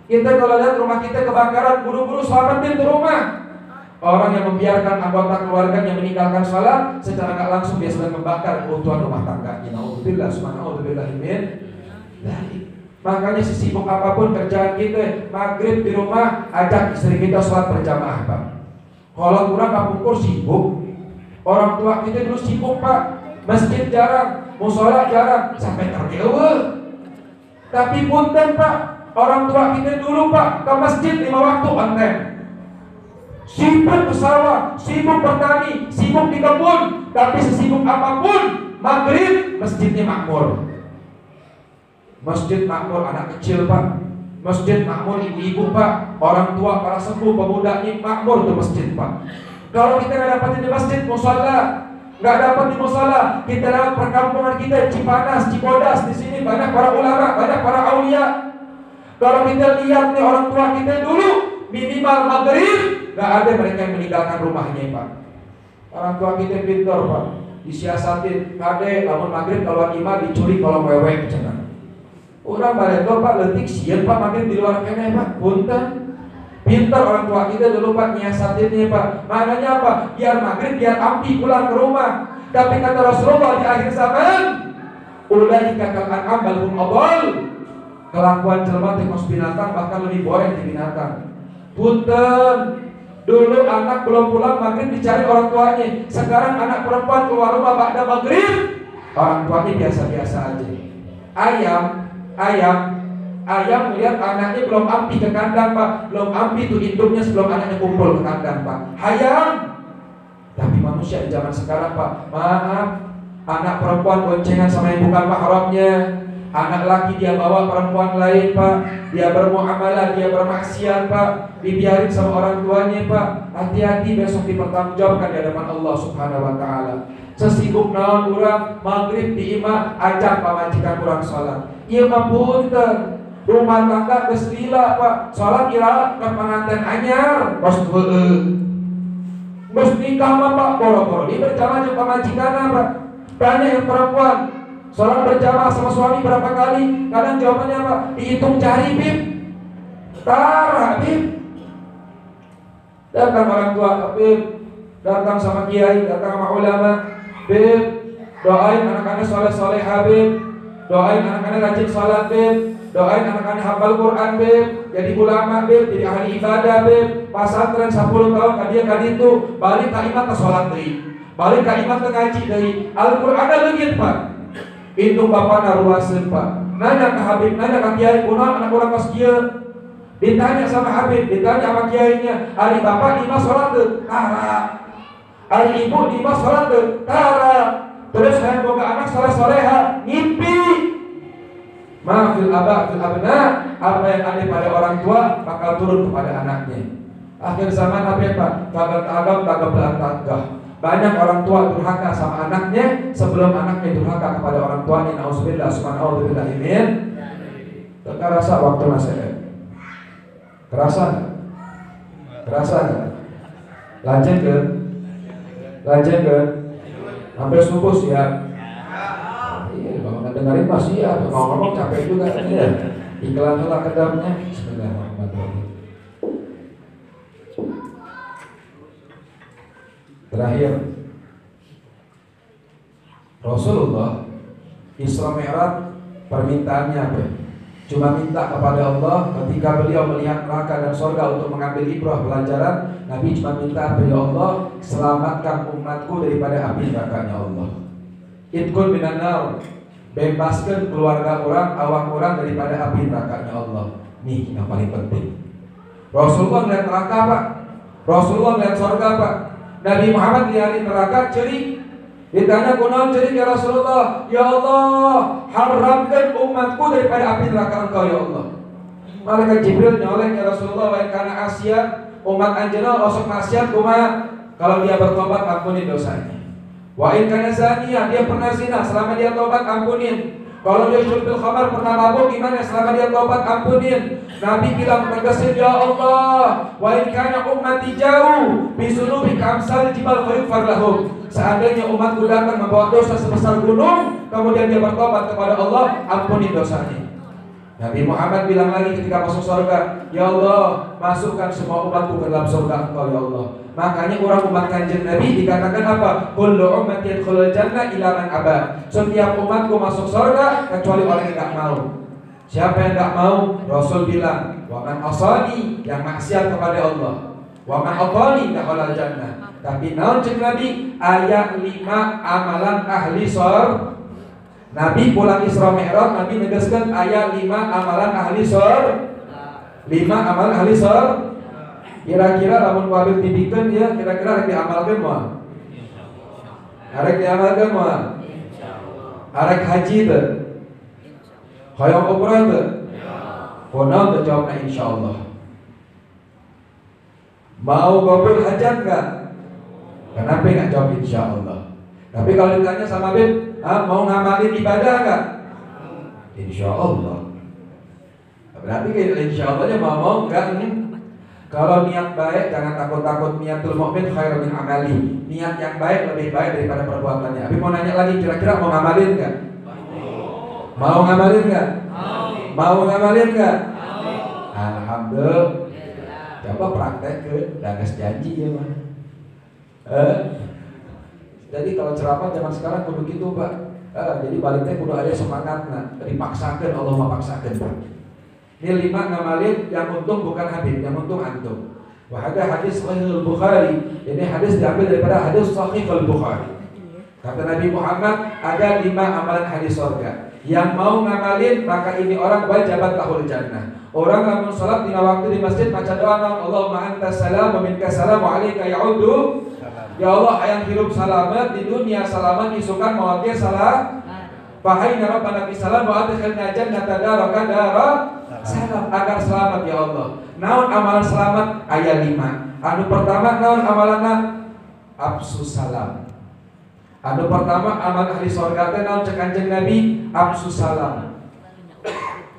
Kita kalau lihat rumah kita kebakaran, buru-buru selamatin tuh rumah. Orang yang membiarkan anggota keluarga yang meninggalkan sholat, secara nggak langsung dia sedang membakar keutuhan rumah tangganya. Nauzubillah, subhanallah, min dzalik. Makanya sesibuk apapun kerjaan kita, maghrib di rumah, ajak istri kita sholat berjamaah, Pak. Kalau kurang kapungkur sibuk. Orang tua kita dulu sibuk, Pak. Masjid jarang, musola jarang, sampai terdewa. Tapi punten, Pak, orang tua kita dulu, Pak, ke masjid 5 waktu konten. Sibuk ke sawah, sibuk bertani, sibuk di kebun. Tapi sesibuk apapun, maghrib masjidnya makmur. Masjid makmur anak kecil, Pak. Masjid makmur ibu-ibu, Pak. Orang tua, para sepuh, pemuda ini makmur tuh masjid, Pak. Kalau kita nggak dapat di masjid, musola, nggak dapat di musola, kita dapat perkampungan kita, Cipanas, Cibodas, di sini banyak para ulama, banyak para aulia. Kalau kita lihat nih orang tua kita dulu, minimal maghrib, nggak ada mereka yang meninggalkan rumahnya, Pak. Orang tua kita pintar, Pak. Disiasatin, kade, lamun maghrib kalau imam dicuri kalau mewek, cenah. Orang bareto, Pak, letik sian, Pak, makin di luar kene, Pak. Punten. Pintar orang tua kita dulu, Pak, nyiasatinnya, Pak. Maknanya apa? Biar maghrib, biar ampi pulang ke rumah. Tapi kata Rasulullah di akhir zaman, ulaika kal an'am bal hum adall. Kelakuan jelema teh binatang, bahkan lebih boreng di binatang. Punten. Dulu anak belum pulang maghrib dicari orang tuanya. Sekarang anak perempuan keluar rumah ba'da maghrib, orang tuanya biasa-biasa aja. Ayam melihat anaknya belum ampi ke kandang, Pak. Belum ampi tuh induknya sebelum anaknya kumpul ke kandang, Pak. Hayam. Tapi manusia di zaman sekarang, Pak, maaf, anak perempuan boncengan sama yang bukan mahramnya. Anak laki dia bawa perempuan lain, Pak. Dia bermuamalah, dia bermaksiat, Pak. Dibiarin sama orang tuanya, Pak. Hati-hati besok dipertanggungjawabkan di hadapan Allah Subhanahu wa taala. Sesibuk naon urang maghrib di imah ajak pamajikan urang salat. Ieu mah punten. Rumah tangga geus lila, Pak. Salat ira ke pengantin anyar, bos heueuh. Bos nikah mah, Pak, boro-boro di berjamaah jeung pamajikanna, Pak. Banyak yang perempuan salat berjamaah sama suami berapa kali? Kadang jawabannya apa? Dihitung jari, Bib. Tara, Bib. Datang orang tua, Bib. Datang sama kiai, datang sama ulama, Bib. Doain anak-anak soleh-soleh, Habib. Doain anak-anak rajin salat, Bib. Doain anak-anak hafal Quran, Bib. Jadi ulama, Bib. Jadi ahli ibadah, Bib. Pasantren 10 tahun kadia kaditu, balik kalimat ke salat deui. Balik kalimat ke ngaji deui. Al-Qur'an leungit, Pak. Itu bapak naruaseun, Pak. Nanya ke Habib, nanya ke kiai, kunaon anak urang kos kieu? Ditanya sama Habib, ditanya sama kiainya, hari bapak di imah salat teu? Tara. Hari ibu di imah salat teu? Tara. Terus saya boga anak soleh-soleha, ngimpi. Maafil aba fil abna, apa yang ada pada orang tua bakal turun kepada anaknya. Akhir zaman apa ya, Pak? Kagak agam kagak belantaggah. Banyak orang tua durhaka sama anaknya sebelum anaknya durhaka kepada orang tuanya. Nauzubillah, subhanallah, min. Terasa waktu nasihat. Kerasa nggak? Kerasa nggak? Lanjut kan? Hampir subuh siap. Iya, kalau nggak dengerin masih ya. Ngomong-ngomong capek juga. Ya. Iklan lah kedamnya. Bismillahirrahmanirrahim. Terakhir, Rasulullah Isra Mi'raj permintaannya apa? Cuma minta kepada Allah ketika beliau melihat neraka dan surga untuk mengambil ibrah pelajaran. Nabi cuma minta kepada Allah, selamatkan umatku daripada api nerakanya Allah. Itqun minan nar, bebaskan keluarga orang, awak orang daripada api nerakanya Allah. Nih yang paling penting. Rasulullah melihat neraka, Pak. Rasulullah melihat surga, Pak. Nabi Muhammad lihat neraka ceri. Ditanya kunaon ceri ya Rasulullah? Ya Allah, haramkan umatku daripada api neraka Engkau ya Allah. Malaikat Jibril nyolek ya Rasulullah, wa kana asiat umat anjeunna osok maksiat kumaha? Kalau dia bertobat ampuni dosanya. Wa in kana zaniya, dia pernah zina, selama dia taubat ampunin. Kalau dia syurbil khamar, pernah mabuk, gimana? Selama dia taubat ampunin. Nabi bilang tegasin, ya Allah, wa in kana ummati jauh bisunubi kamsal jibal faghfir lahum. Seandainya umatku datang membawa dosa sebesar gunung, kemudian dia bertobat kepada Allah, ampuni dosanya. Nabi Muhammad bilang lagi ketika masuk surga, ya Allah, masukkan semua umatku ke dalam surga Engkau ya Allah. Makanya orang umat Kanjeng Nabi dikatakan apa? Kullu ummatin yadkhulul jannah illa man aba. Setiap umatku masuk surga kecuali orang yang enggak mau. Siapa yang enggak mau? Rasul bilang, wa man asani, yang maksiat kepada Allah. Wa man atani dakhala jannah. Tapi naon cek Nabi? Ayat 5 amalan ahli surga. Nabi pulang Isra Mi'raj, Nabi negaskan ayat 5 amalan ahli surga. 5 amalan ahli surga. Kira-kira lamun wabib dibikeun ya, kira-kira rek diamalkeun moal. Arek diamalkeun moal. Arek haji teh. Hoyong umrah teh. Kunaon teh jawabna insyaallah. Mau gobel hajat enggak? Kenapa enggak jawab insyaallah? Tapi kalau ditanya sama Bib, mau ngamalin ibadah enggak? Insyaallah. Berarti kayak insyaallah mau enggak nih? Kalau niat baik jangan takut-takut, niatul mukmin khairun min amali. Niat yang baik lebih baik daripada perbuatannya. Tapi mau nanya lagi, kira-kira mau ngamalin enggak? Mau ngamalin enggak? Mau ngamalin enggak? Alhamdulillah. Coba praktek ke dagas janji ya mah. Jadi kalau ceramah zaman sekarang kudu gitu Pak. Jadi baliknya kudu ada semangatna, dipaksakan, Allah mapaksakan Pak. Ini 5 ngamalin yang untung bukan Habib, yang untung antum. Wah ada hadis Sahih Al-Bukhari. Ini hadis diambil daripada hadis Sahih Al-Bukhari. Kata Nabi Muhammad, ada 5 amalan hadis surga. Yang mau ngamalin maka ini orang wajabat lahul jannah. Orang lamun salat dina waktu di masjid maca doa Allahumma antas salam wa minkas salam wa alayka ya'udu. Ya Allah hayang hirup salamat di dunia, salamat isukan mawakil salam. Fahayna rabbana bisalam wa adkhilna jannata daraka dara salam, agar selamat ya Allah. Naon amalan selamat? Ayat 5. Anu pertama naon amalanna? Absus salam. Anu pertama amal ahli surga teh naon cek Kanjeng Nabi? Absus salam.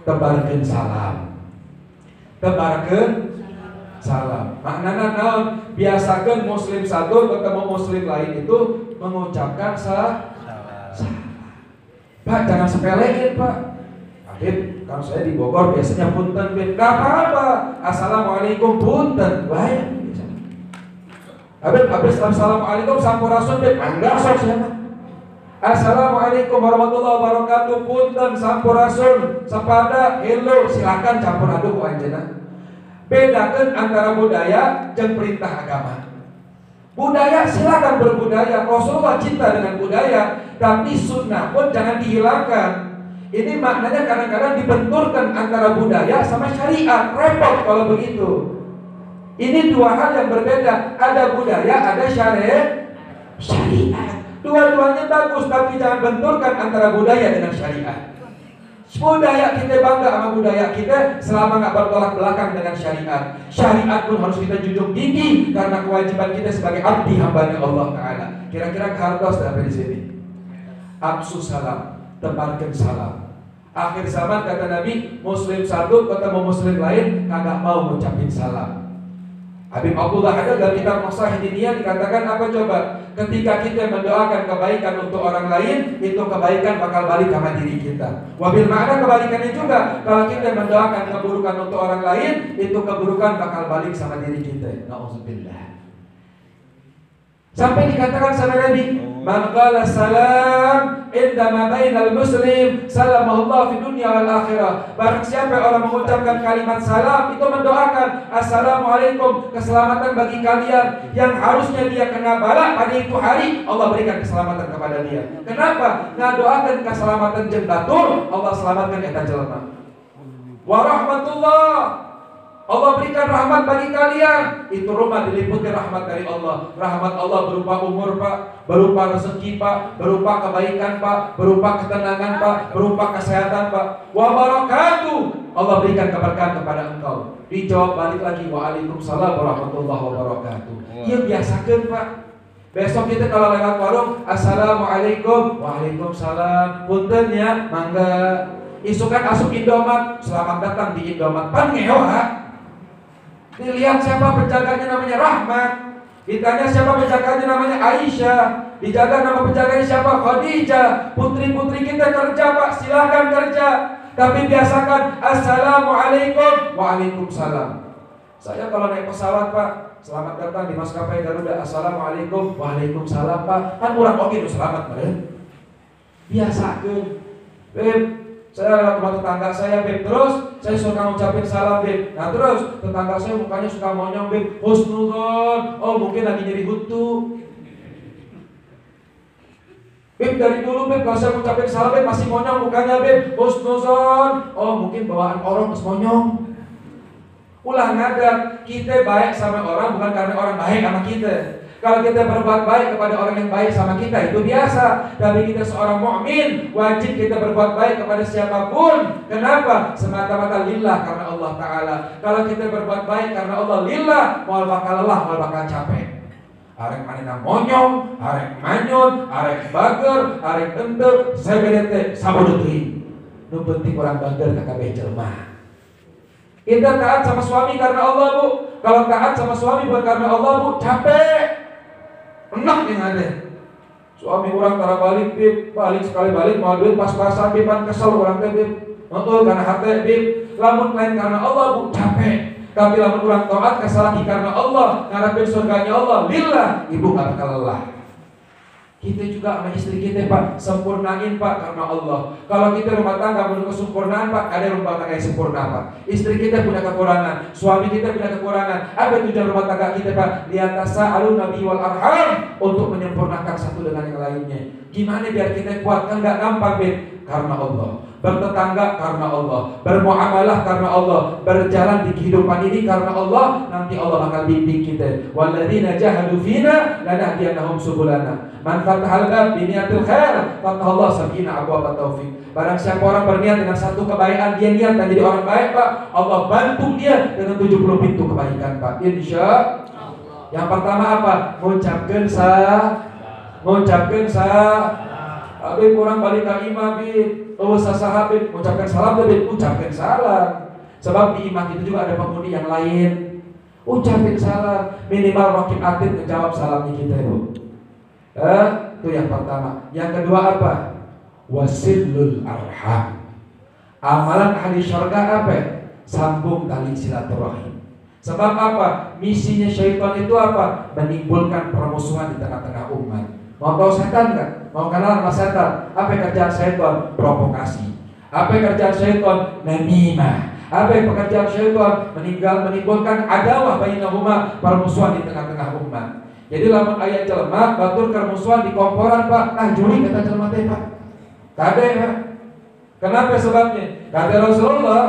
Tebarkeun salam. Tebarkeun salam. Maknana naon? Biasakeun muslim satu ketemu muslim lain itu mengucapkan salam. Pak jangan sepelein Pak. Habib, kalau saya di Bogor biasanya punten, Bib. Gak apa-apa. Assalamualaikum punten. Baik. Habib, assalamualaikum sampurasun, Bib. Enggak sok saya. Assalamualaikum warahmatullahi wabarakatuh. Punten sampurasun. Sepada hello silakan campur aduk ku anjeunna. Bedakeun antara budaya jeung perintah agama. Budaya silakan berbudaya. Rasulullah cinta dengan budaya, tapi sunnah pun jangan dihilangkan. Ini maknanya kadang-kadang dibenturkan antara budaya sama syariat. Repot kalau begitu. Ini 2 hal yang berbeda. Ada budaya, ada syariat. Dua-duanya bagus, tapi jangan benturkan antara budaya dengan syariat. Budaya kita bangga sama budaya kita selama nggak bertolak belakang dengan syariat. Syariat pun harus kita junjung tinggi karena kewajiban kita sebagai abdi hambanya Allah Ta'ala. Kira-kira harus apa di sini? Absus salam, tebarkan salam. Akhir zaman kata Nabi, muslim satu ketemu muslim lain kagak mau ngucapin salam. Habib Abdullah ada dalam kitab Masalah Diniyah dikatakan apa coba? Ketika kita mendoakan kebaikan untuk orang lain, itu kebaikan bakal balik sama diri kita. Wabil makna kebalikannya juga, kalau kita mendoakan keburukan untuk orang lain, itu keburukan bakal balik sama diri kita. Nauzubillah. Sampai dikatakan sama Nabi, man qala salam indama bainal muslim salamahullah fi dunya wal akhirah. Barang siapa orang mengucapkan kalimat salam, itu mendoakan assalamualaikum, keselamatan bagi kalian, yang harusnya dia kena bala pada itu hari, Allah berikan keselamatan kepada dia. Kenapa? Ngadoakan keselamatan jeung batur, Allah selamatkan eta jelema. Wa rahmatullah, Allah berikan rahmat bagi kalian. Itu rumah diliputi rahmat dari Allah. Rahmat Allah berupa umur Pak, berupa rezeki Pak, berupa kebaikan Pak, berupa ketenangan Pak, berupa kesehatan Pak. Wa barakatuh, Allah berikan keberkahan kepada engkau. Dijawab balik lagi, waalaikumsalam warahmatullahi wabarakatuh. Ya biasakan Pak. Besok kita kalau lewat warung, assalamualaikum, waalaikumsalam, punten ya, mangga. Isukan asup Indomaret, selamat datang di Indomaret. Pan ngewa. Dilihat siapa penjaganya, namanya Rahmat. Ditanya siapa penjaganya, namanya Aisyah. Dijaga nama penjaganya siapa? Khadijah. Putri-putri kita kerja Pak, silahkan kerja. Tapi biasakan assalamualaikum, waalaikumsalam. Saya kalau naik pesawat Pak, selamat datang di maskapai Garuda, assalamualaikum, waalaikumsalam Pak. Kan orang oke selamat Pak. Biasakan. Beb, saya lewat rumah tetangga saya Beb, terus saya suka ngucapin salam Beb. Nah terus tetangga saya mukanya suka monyong Beb, husnuzon. Oh mungkin lagi nyeri kutu. Beb dari dulu Beb kalau saya ngucapin salam Beb masih monyong mukanya Beb, husnuzon. Oh mungkin bawaan orang terus monyong. Ulah ngadar, kita baik sama orang bukan karena orang baik sama kita. Kalau kita berbuat baik kepada orang yang baik sama kita itu biasa. Tapi kita seorang mukmin wajib kita berbuat baik kepada siapapun. Kenapa? Semata-mata lillah, karena Allah Ta'ala. Kalau kita berbuat baik karena Allah lillah, mau bakal lelah, mau bakal capek. Arek manena monyong, arek manyun, arek bager, arek ente, saya bedete sabodo teuing. Nu penting orang bager kakabeh jelema. Kita taat sama suami karena Allah Bu. Kalau taat sama suami bukan karena Allah Bu, capek. Enak yang ada. Suami orang tara balik Bib, balik sekali balik mau duit pas-pasan Bib, kan kesel orang teh Bib. Betul karena hati Bib. Lamun lain karena Allah Bu, capek. Tapi lamun orang taat kesalahan karena Allah, ngarepin surganya Allah, lillah, ibu gak bakal lelah. Kita juga sama istri kita Pak, sempurnain Pak karena Allah. Kalau kita rumah tangga menurut kesempurnaan Pak, ada rumah tangga yang sempurna Pak. Istri kita punya kekurangan, suami kita punya kekurangan. Apa tujuan rumah tangga kita Pak? Liatasa'alun nabi wal arham, untuk menyempurnakan satu dengan yang lainnya. Gimana biar kita kuat? Kan gak gampang Beb. Karena Allah. Bertetangga karena Allah, bermuamalah karena Allah, berjalan di kehidupan ini karena Allah. Nanti Allah bakal bimbing kita. Walladzina jahadu fina lanahdiyannahum subulana. Man fatahal bab bi niyatil khair, fatahallahu sab'ina abwaab taufik. Barang siapa orang berniat dengan satu kebaikan, dia niat dan jadi orang baik Pak, Allah bantu dia dengan 70 pintu kebaikan Pak. Insyaallah. Yang pertama apa? Mengucapkan Habib kurang balik ke imam Bib, sahabat mengucapkan salam Bib, ucapkan salam. Sebab di imam itu juga ada penghuni yang lain. Ucapin salam, minimal rakib atid menjawab salamnya kita itu. Itu yang pertama. Yang kedua apa? Wasilul arham. Amalan ahli syurga apa? Sambung tali silaturahim. Sebab apa? Misinya syaitan itu apa? Menimbulkan permusuhan di tengah-tengah umat. Mau tahu setan kan? Mau kenal sama setan? Apa kerjaan setan? Provokasi. Apa kerjaan setan? Namimah. Apa pekerjaan setan? Menimbulkan adawah bainahuma, permusuhan di tengah-tengah umat. Jadi lamun ayat jelema batur permusuhan di komporan Pak. Nah juri kata jelema teh Pak. Kade Pak. Kenapa sebabnya? Kata Rasulullah,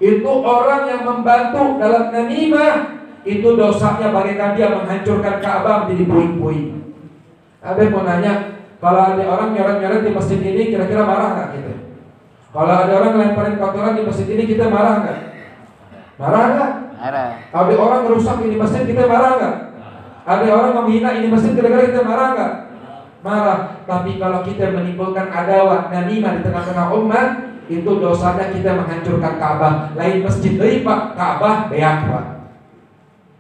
itu orang yang membantu dalam namimah, itu dosanya bagaikan dia menghancurkan Ka'bah menjadi puing-puing. Abang mau nanya, kalau ada orang nyoret-nyoret di masjid ini, kira-kira marah nggak kita? Kalau ada orang ngelemparin kotoran di masjid ini, kita marah nggak? Marah nggak? Marah. Ada orang ngerusak ini masjid, kita marah nggak? Ada orang menghina ini masjid, kira-kira kita marah nggak? Marah. Tapi kalau kita menimbulkan adawah, namimah di tengah-tengah umat, itu dosanya kita menghancurkan Ka'bah. Lain masjid deui Pak, Ka'bah beak Pak.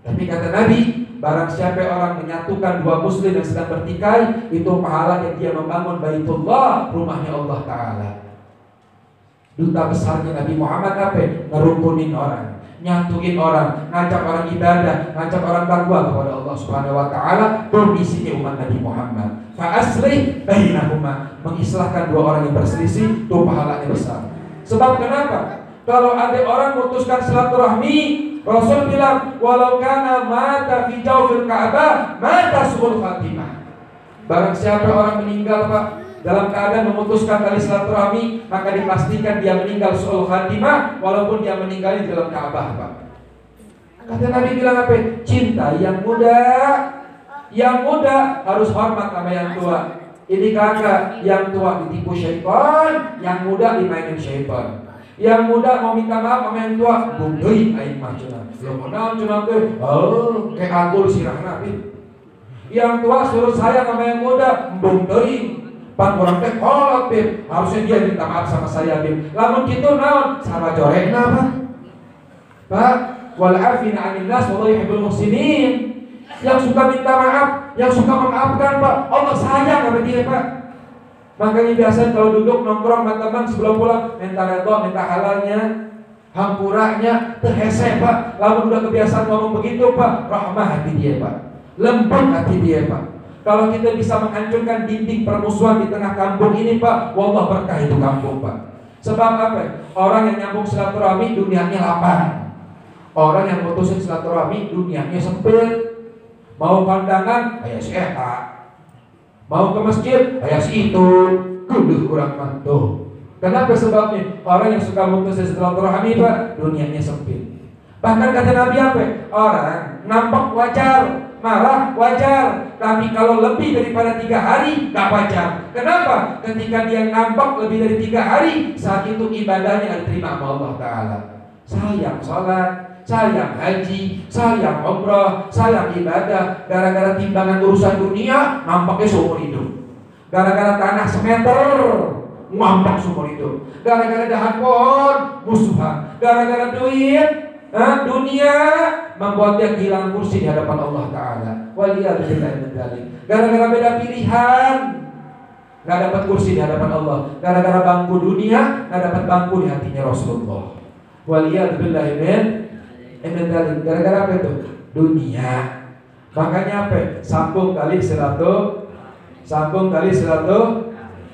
Tapi kata Nabi, barang siapa orang menyatukan dua muslim yang sedang bertikai, itu pahala yang dia membangun Baitullah, rumahnya Allah Ta'ala. Duta besarnya Nabi Muhammad apa? Ngerukunin orang, nyatuin orang, ngajak orang ibadah, ngajak orang takwa kepada Allah Subhanahu wa Ta'ala. Misinya umat Nabi Muhammad. Fa'aslih bainahuma, mengislahkan dua orang yang berselisih, itu pahalanya besar. Sebab kenapa? Kalau ada orang memutuskan silaturahmi, Rasul bilang, walau kana mata fi jawfil Ka'bah, mata su'ul khatimah. Barang siapa orang meninggal Pak, dalam keadaan memutuskan tali silaturahmi, maka dipastikan dia meninggal su'ul khatimah, walaupun dia meninggal di dalam Ka'bah Pak. Kata Nabi bilang apa? Cinta yang muda harus hormat sama yang tua. Ini kakak, yang tua ditipu syaitan, yang muda dimainin syaitan. Yang muda mau minta maaf sama yang tua, bundui aing mah cenah. Lo kenal cenah teh? Oh, kayak atul sirahna Bib. Yang tua suruh sayang sama yang muda, embung teuing. Pan urang teh kolot Bib, harusnya dia minta maaf sama saya Bib. Lamun kitu naon? Sama jorengna Pak. Wal afina 'anil nas wallahu yuhibbul muhsinin. Yang suka minta maaf, yang suka memaafkan Pak, Allah sayang sama dia Pak. Makanya biasa kalau duduk nongkrong sama teman sebelum pulang minta redho, minta halalnya, hampuranya, terhese Pak. Lalu udah kebiasaan ngomong begitu Pak, rahmah hati dia Pak, lembut hati dia Pak. Kalau kita bisa menghancurkan dinding permusuhan di tengah kampung ini Pak, wallah berkah itu kampung Pak. Sebab apa? Orang yang nyambung silaturahmi dunianya lapang. Orang yang mutusin silaturahmi dunianya sempit. Mau kondangan, ayah si Eta. Mau ke masjid, ayah si itu. Kuduh kurang mantu. Kenapa sebabnya? Orang yang suka mutusin silaturahmi Pak, dunianya sempit. Bahkan kata Nabi apa? Orang nampak wajar, marah wajar, tapi kalau lebih daripada 3 hari gak wajar. Kenapa? Ketika dia nampak lebih dari 3 hari, saat itu ibadahnya diterima sama Allah Ta'ala. Sayang sholat, sayang haji, sayang umrah, sayang ibadah. Gara-gara timbangan urusan dunia, nampaknya seumur hidup. Gara-gara tanah semeter, nampak seumur hidup. Gara-gara dahan pohon, musuhan. Gara-gara duit, dunia, membuat dia kehilangan kursi di hadapan Allah Ta'ala. Waliyadzubillah min dzalik. Gara-gara beda pilihan, gak dapat kursi di hadapan Allah. Gara-gara bangku dunia, gak dapat bangku di hatinya Rasulullah. Waliyadzubillah min dzalik. Gara-gara apa itu? Dunia. Makanya apa? Sambung tali silaturahmi.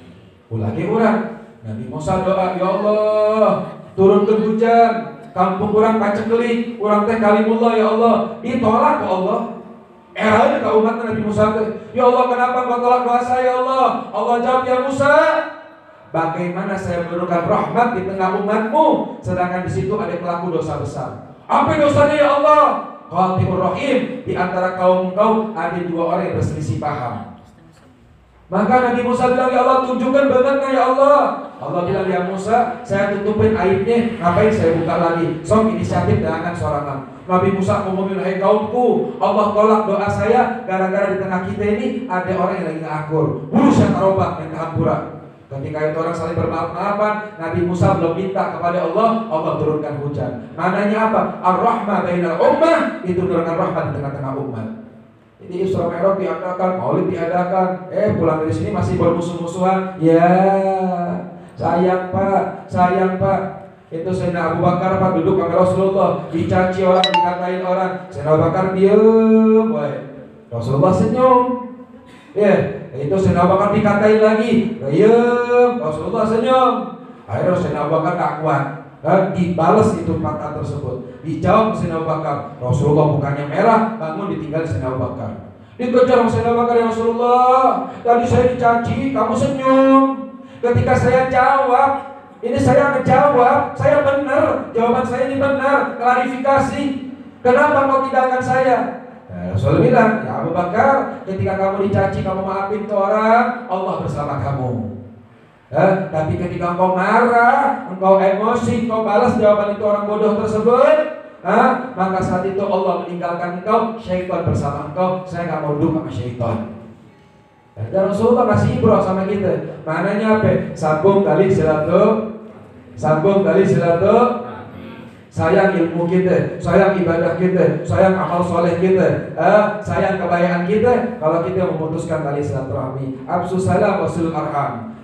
Ulagi orang Nabi Musa doa, ya Allah turunkan hujan, kampung orang paceklik, orang teh kalimullah ya Allah. Ditolak ke Allah. Eranya ke umat Nabi Musa teh, ya Allah kenapa kau tolak doa saya ya Allah? Allah jawab, ya Musa, bagaimana saya menurunkan rahmat di tengah umatmu, sedangkan di situ ada pelaku dosa besar. Apa dosanya ya Allah? Qatimur Rahim, di antara kaum kau ada 2 orang yang berselisih paham. Maka Nabi Musa bilang, ya Allah tunjukkan benernya ya Allah. Allah bilang, ya Musa, saya tutupin aibnya, ngapain saya buka lagi? Sok inisiatif dengan sorangan. Nabi Musa ngomongin, hai kaumku, Allah tolak doa saya gara-gara di tengah kita ini ada orang yang lagi ngakur. Buru saya tarobat yang hampura. Ketika itu orang saling bermaaf-maafan, Nabi Musa belum minta kepada Allah, Allah turunkan hujan. Mananya apa? Ar-Rahmah bainal ummah, itu turunkan rahmat di tengah-tengah umat. Jadi Isra Mi'raj diadakan, Maulid diadakan, pulang dari sini masih bermusuh-musuhan. Ya, sayang Pak. Itu Sayyidina Abu Bakar Pak duduk sama Rasulullah, dicaci orang, dikatain orang. Sayyidina Abu Bakar diem, Rasulullah senyum. Itu Sayyidina Abu Bakar dikatain lagi, diem, Rasulullah senyum. Akhirnya Sayyidina Abu Bakar gak kuat. Dibalas itu kata tersebut. Dijawab Sayyidina Abu Bakar, Rasulullah bukannya merah, bangun ditinggal Sayyidina Abu Bakar. Dikejar Sayyidina Abu Bakar, ya Rasulullah, tadi saya dicaci, kamu senyum. Ketika saya jawab, ini saya ngejawab, saya benar, jawaban saya ini benar, klarifikasi. Kenapa kau tinggalkan saya? Rasul bilang, ya Abu Bakar, ketika kamu dicaci, kamu maafin ke orang, Allah bersama kamu. Tapi ketika engkau marah, engkau emosi, engkau balas jawaban itu orang bodoh tersebut, maka saat itu Allah meninggalkan engkau, syaitan bersama engkau. Saya gak mau duduk sama syaitan. Dan Rasulullah kasih ibrah sama kita. Maknanya apa? Sambung tali silaturahmi. Sayang ilmu kita, sayang ibadah kita, sayang amal soleh kita, sayang kebaikan kita. Kalau kita memutuskan tali silaturahmi, absus salam wasil arham.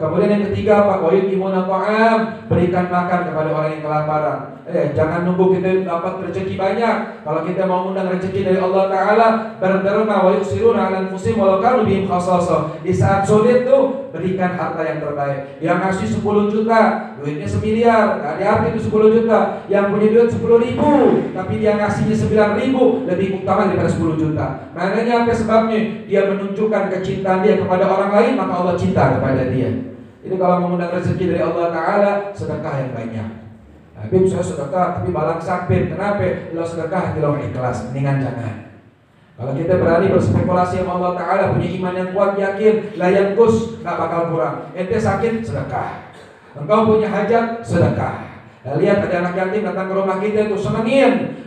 Kemudian yang ketiga Pak, wa yutimuna ta'am, berikan makan kepada orang yang kelaparan. Jangan nunggu kita dapat rezeki banyak. Kalau kita mau undang rezeki dari Allah Ta'ala, berderma wa yusiruna 'ala anfusihim walau kanu bihim khasasah. Di saat sulit tuh berikan harta yang terbaik. Yang ngasih 10 juta, duitnya 1 miliar, gak diarti itu 10 juta. Yang punya duit 10.000, tapi dia ngasihnya 9.000, lebih utama daripada 10 juta. Maknanya apa sebabnya? Dia menunjukkan kecintaan dia kepada orang lain, maka Allah cinta kepada dia. Jadi kalau mengundang rezeki dari Allah Ta'ala, sedekah yang banyak. Habib saya sedekah tapi balang sakit. Kenapa? Kalau sedekah hati lo ikhlas, mendingan jangan. Kalau kita berani berspekulasi sama Allah Ta'ala, punya iman yang kuat, yakin layan kus, gak bakal kurang. Ente sakit, sedekah. Engkau punya hajat, sedekah. Lihat ada anak yatim datang ke rumah kita itu senengin.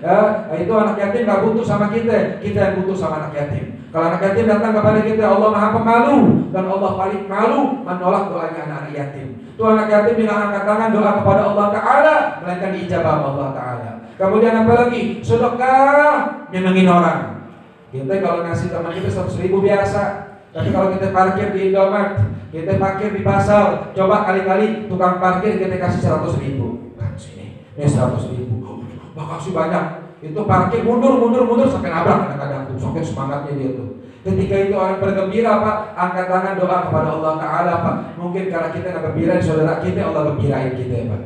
Itu anak yatim gak butuh sama kita yang butuh sama anak yatim. Kalau anak yatim datang kepada kita, Allah Maha Pemalu dan Allah paling malu menolak doanya anak yatim. Tuh anak yatim bila angkat tangan doa kepada Allah Ta'ala, melainkan diijabah Allah Ta'ala. Kemudian apa lagi? Sedekah nyenengin orang. Kita kalau ngasih teman kita 100.000 biasa, tapi kalau kita parkir di Indomaret, kita parkir di pasar, coba kali-kali tukang parkir kita kasih 100.000. Kan sini, ini 100.000. Makasih banyak. Itu parkir mundur sampai nabrak kadang-kadang tuh, saking semangatnya dia tuh. Ketika itu orang bergembira Pak, angkat tangan doa kepada Allah Ta'ala Pak. Mungkin karena kita nggak gembirain saudara kita, Allah gembirain kita Pak.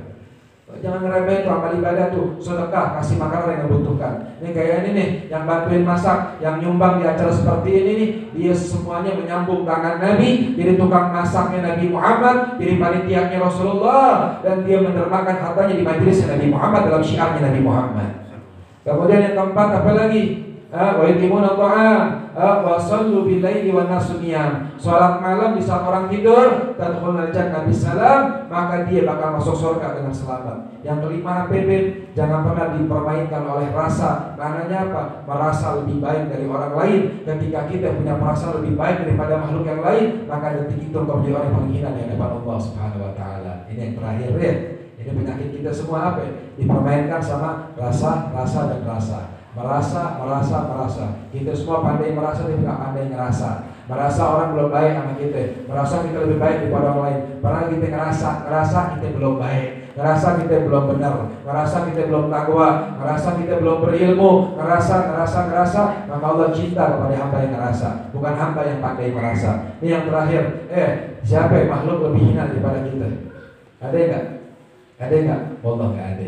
Jangan ngeremehin tuh amal ibadah tuh, sedekah, kasih makan orang yang membutuhkan. Ini kayak ini nih, yang bantuin masak, yang nyumbang di acara seperti ini nih, dia semuanya menyambung tangan Nabi, jadi tukang masaknya Nabi Muhammad, jadi panitianya Rasulullah, dan dia menermakan hartanya di majelis Nabi Muhammad dalam syiarnya Nabi Muhammad. Kemudian yang keempat apa lagi? Wa yuqimuna ta'am wa sallu bil laili wan nasu niyam. Salat malam di saat orang tidur, tadkhulul jannah bisalam, maka dia bakal masuk surga dengan selamat. Yang kelima apa? Jangan pernah dipermainkan oleh rasa. Maknanya apa? Merasa lebih baik dari orang lain. Ketika kita punya perasaan lebih baik daripada makhluk yang lain, maka detik itu kau menjadi orang yang paling hina di hadapan Allah Subhanahu wa taala. Ini yang terakhir ya. Ini penyakit kita semua apa? Dipermainkan sama rasa dan rasa. Merasa. Kita semua pandai merasa tapi tidak pandai ngerasa. Merasa orang belum baik sama kita. Merasa kita lebih baik daripada orang lain. Padahal kita ngerasa kita belum baik. Ngerasa kita belum benar. Ngerasa kita belum takwa. Ngerasa kita belum berilmu. Ngerasa. Maka Allah cinta kepada hamba yang ngerasa, bukan hamba yang pandai merasa. Ini yang terakhir. Siapa yang makhluk lebih hina daripada kita? Ada enggak? Ada enggak? Wallah enggak ada.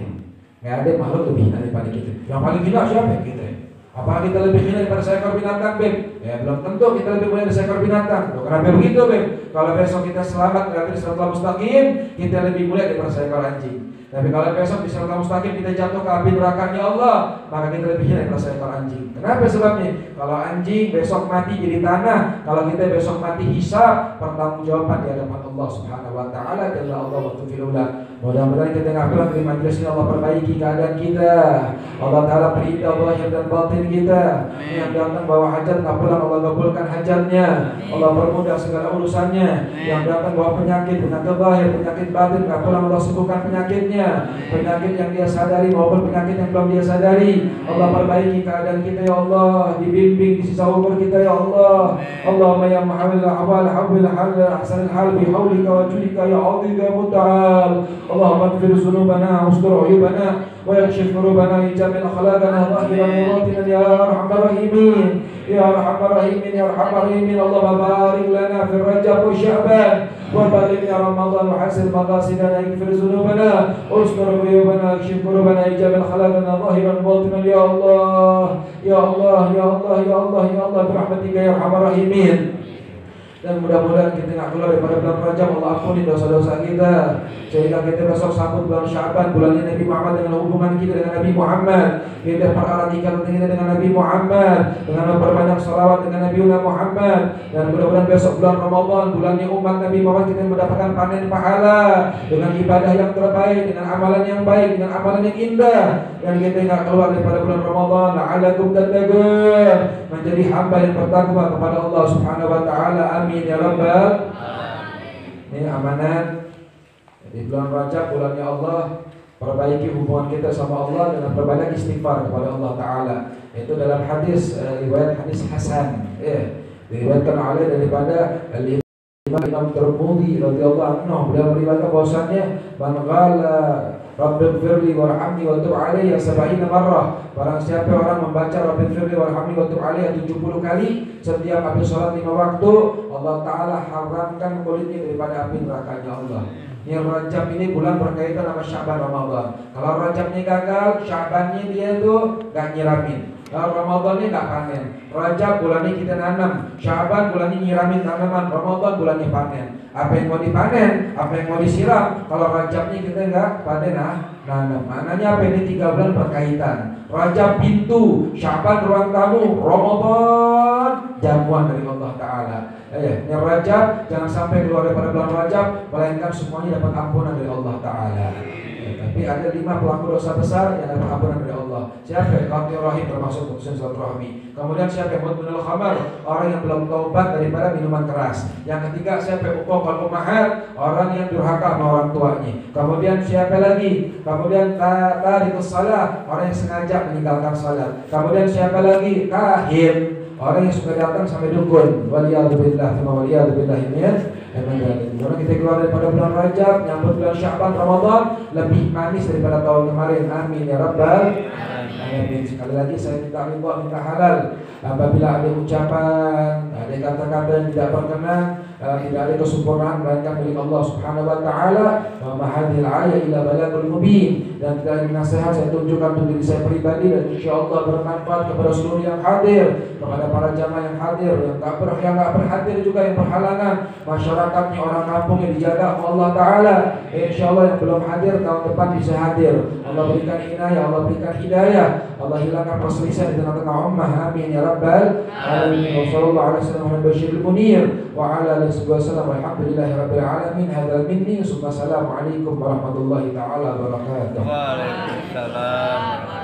Enggak ada makhluk lebih hina daripada kita. Yang paling hina siapa? Kita. Apa kita lebih hina daripada seekor binatang, Beb? Ya belum tentu kita lebih mulia dari seekor binatang. Kenapa begitu, Beb? Kalau besok kita selamat berarti siratal mustaqim, kita lebih mulia daripada seekor anjing. Tapi kalau besok di siratal mustaqim kita jatuh ke api neraka-Nya Allah, maka kita lebih hina daripada seekor anjing. Kenapa sebabnya? Kalau anjing besok mati jadi tanah, kalau kita besok mati hisab, pertanggungjawaban di hadapan Allah Subhanahu wa taala. Jalla Allah wa tufilullah. Mudah-mudahan kita nggak pulang dari majelis ini, Allah perbaiki keadaan kita. Allah Ta'ala berindah zahir dan batin kita. Yang datang bawa hajat nggak pulang, Allah kabulkan hajatnya. Allah permudah segala urusannya. Yang datang bawa penyakit zahir, penyakit batin nggak pulang, Allah sembuhkan penyakitnya. Penyakit yang dia sadari maupun penyakit yang belum dia sadari, Allah perbaiki keadaan kita ya Allah. Dibimbing di sisa umur kita ya Allah. Allahumma ya muhawil ahwal hawil hal ahsanil hal bihaulika wa julika ya azim ya muta'al. Allahumma ighfir dhunubana wastur uyubana wa yakshif kurubana ijamil khalaqana zahiran wa batinan ya arhamar rahimin ya arhamar rahimin ya arhamar rahimin. Allahumma barik lana fi Rajab wa Sya'ban wa balighna Ramadan wa hasil maqasidana ighfir dhunubana wastur uyubana yakshif kurubana ijamil khalaqana zahiran wa batinan ya Allah ya Allah ya Allah ya Allah ya Allah birahmatika ya arhamar rahimin. Dan mudah-mudahan kita nggak keluar daripada bulan Rajab. Allah ampuni dosa-dosa kita, sehingga kita besok sambut bulan Sya'ban, bulannya Nabi Muhammad, dengan hubungan kita dengan Nabi Muhammad. Kita pererat ikatan kita dengan Nabi Muhammad, dengan memperbanyak salawat dengan Nabi Muhammad. Dan mudah-mudahan besok bulan Ramadan, bulannya umat Nabi Muhammad, kita mendapatkan panen pahala dengan ibadah yang terbaik, dengan amalan yang baik, dengan amalan yang indah. Dan kita nggak keluar daripada bulan Ramadan la'alakum tattaqun, menjadi hamba yang bertakwa kepada Allah Subhanahu wa taala. Amin ya rabbal. Ini amanat di bulan Rajab, bulannya Allah. Perbaiki hubungan kita sama Allah dengan perbanyak istighfar kepada Allah Ta'ala. Itu dalam hadis, riwayat hadis Hasan, diriwayatkan oleh daripada Imam Tirmidzi radhiyallahu anhu. Beliau meriwayatkan bahwasannya man qala Rabbighfirli warhamni wa tub alayya 70 marrah. Barang siapa orang membaca Rabbighfirli warhamni wa tub alayya 70 kali setiap habis salat 5 waktu, Allah Ta'ala haramkan kulitnya daripada api neraka-Nya Allah. Yang Rajab ini bulan berkaitan sama Sya'ban Ramadan. Kalau Rajabnya gagal, Sya'bannya dia tuh gak nyiramin. Kalau Ramadannya gak panen. Rajab bulannya kita nanam, Sya'ban bulannya nyiramin tanaman, Ramadan bulannya panen. Apa yang mau dipanen, apa yang mau disiram. Kalau Rajabnya kita nggak panen, nanam. Maknanya apa? Ini 3 bulan berkaitan. Rajab pintu, Sya'ban ruang tamu, Ramadan jamuan dari Allah Ta'ala. Yang Rajab jangan sampai keluar daripada bulan Rajab melainkan semuanya dapat ampunan dari Allah Ta'ala. Tapi ada 5 pelaku dosa besar yang dapat ampunan dari Allah. Siapa? Qati rahim, termasuk putusan silaturahmi. Kemudian siapa? Mudminul khamar, orang yang belum taubat daripada minuman keras. Yang ketiga siapa? Uququl ummahat, orang yang durhaka sama orang tuanya. Kemudian siapa lagi? Kemudian tarikus shalah, orang yang sengaja meninggalkan salat. Kemudian siapa lagi? Kahin, orang yang suka datang sampai dukun. Waliyadzubillah, waliyadzubillah min. Karena kita keluar daripada bulan Rajab, nyambut bulan Sya'ban, Ramadan lebih manis daripada tahun kemarin. Amin ya rabbal alamin. Sekali lagi saya minta ridha, minta halal. Apabila ada ucapan, ada kata-kata yang tidak berkenan, tidak ada kesempurnaan melainkan milik Allah Subhanahu wa taala. Wa ma hadhil ayat illa balagul mubin. Dan dari nasihat saya tunjukkan untuk diri saya pribadi dan insyaallah bermanfaat kepada seluruh yang hadir, kepada para jamaah yang hadir, yang enggak berhadir juga, yang berhalangan, masyarakatnya, orang kampung yang dijaga oleh Allah taala. Insyaallah yang belum hadir tahun depan bisa hadir. Allah berikan inayah, Allah berikan hidayah, Allah hilangkan perselisihan di tengah-tengah ummah. Amin ya rabbal alamin. Wassallallahu ala sayyidina Basyiril Munir wa ala alihi wasallam. Walhamdulillahi rabbil alamin. Hadzal minni. Assalamualaikum warahmatullahi taala wabarakatuh. Waalaikumsalam.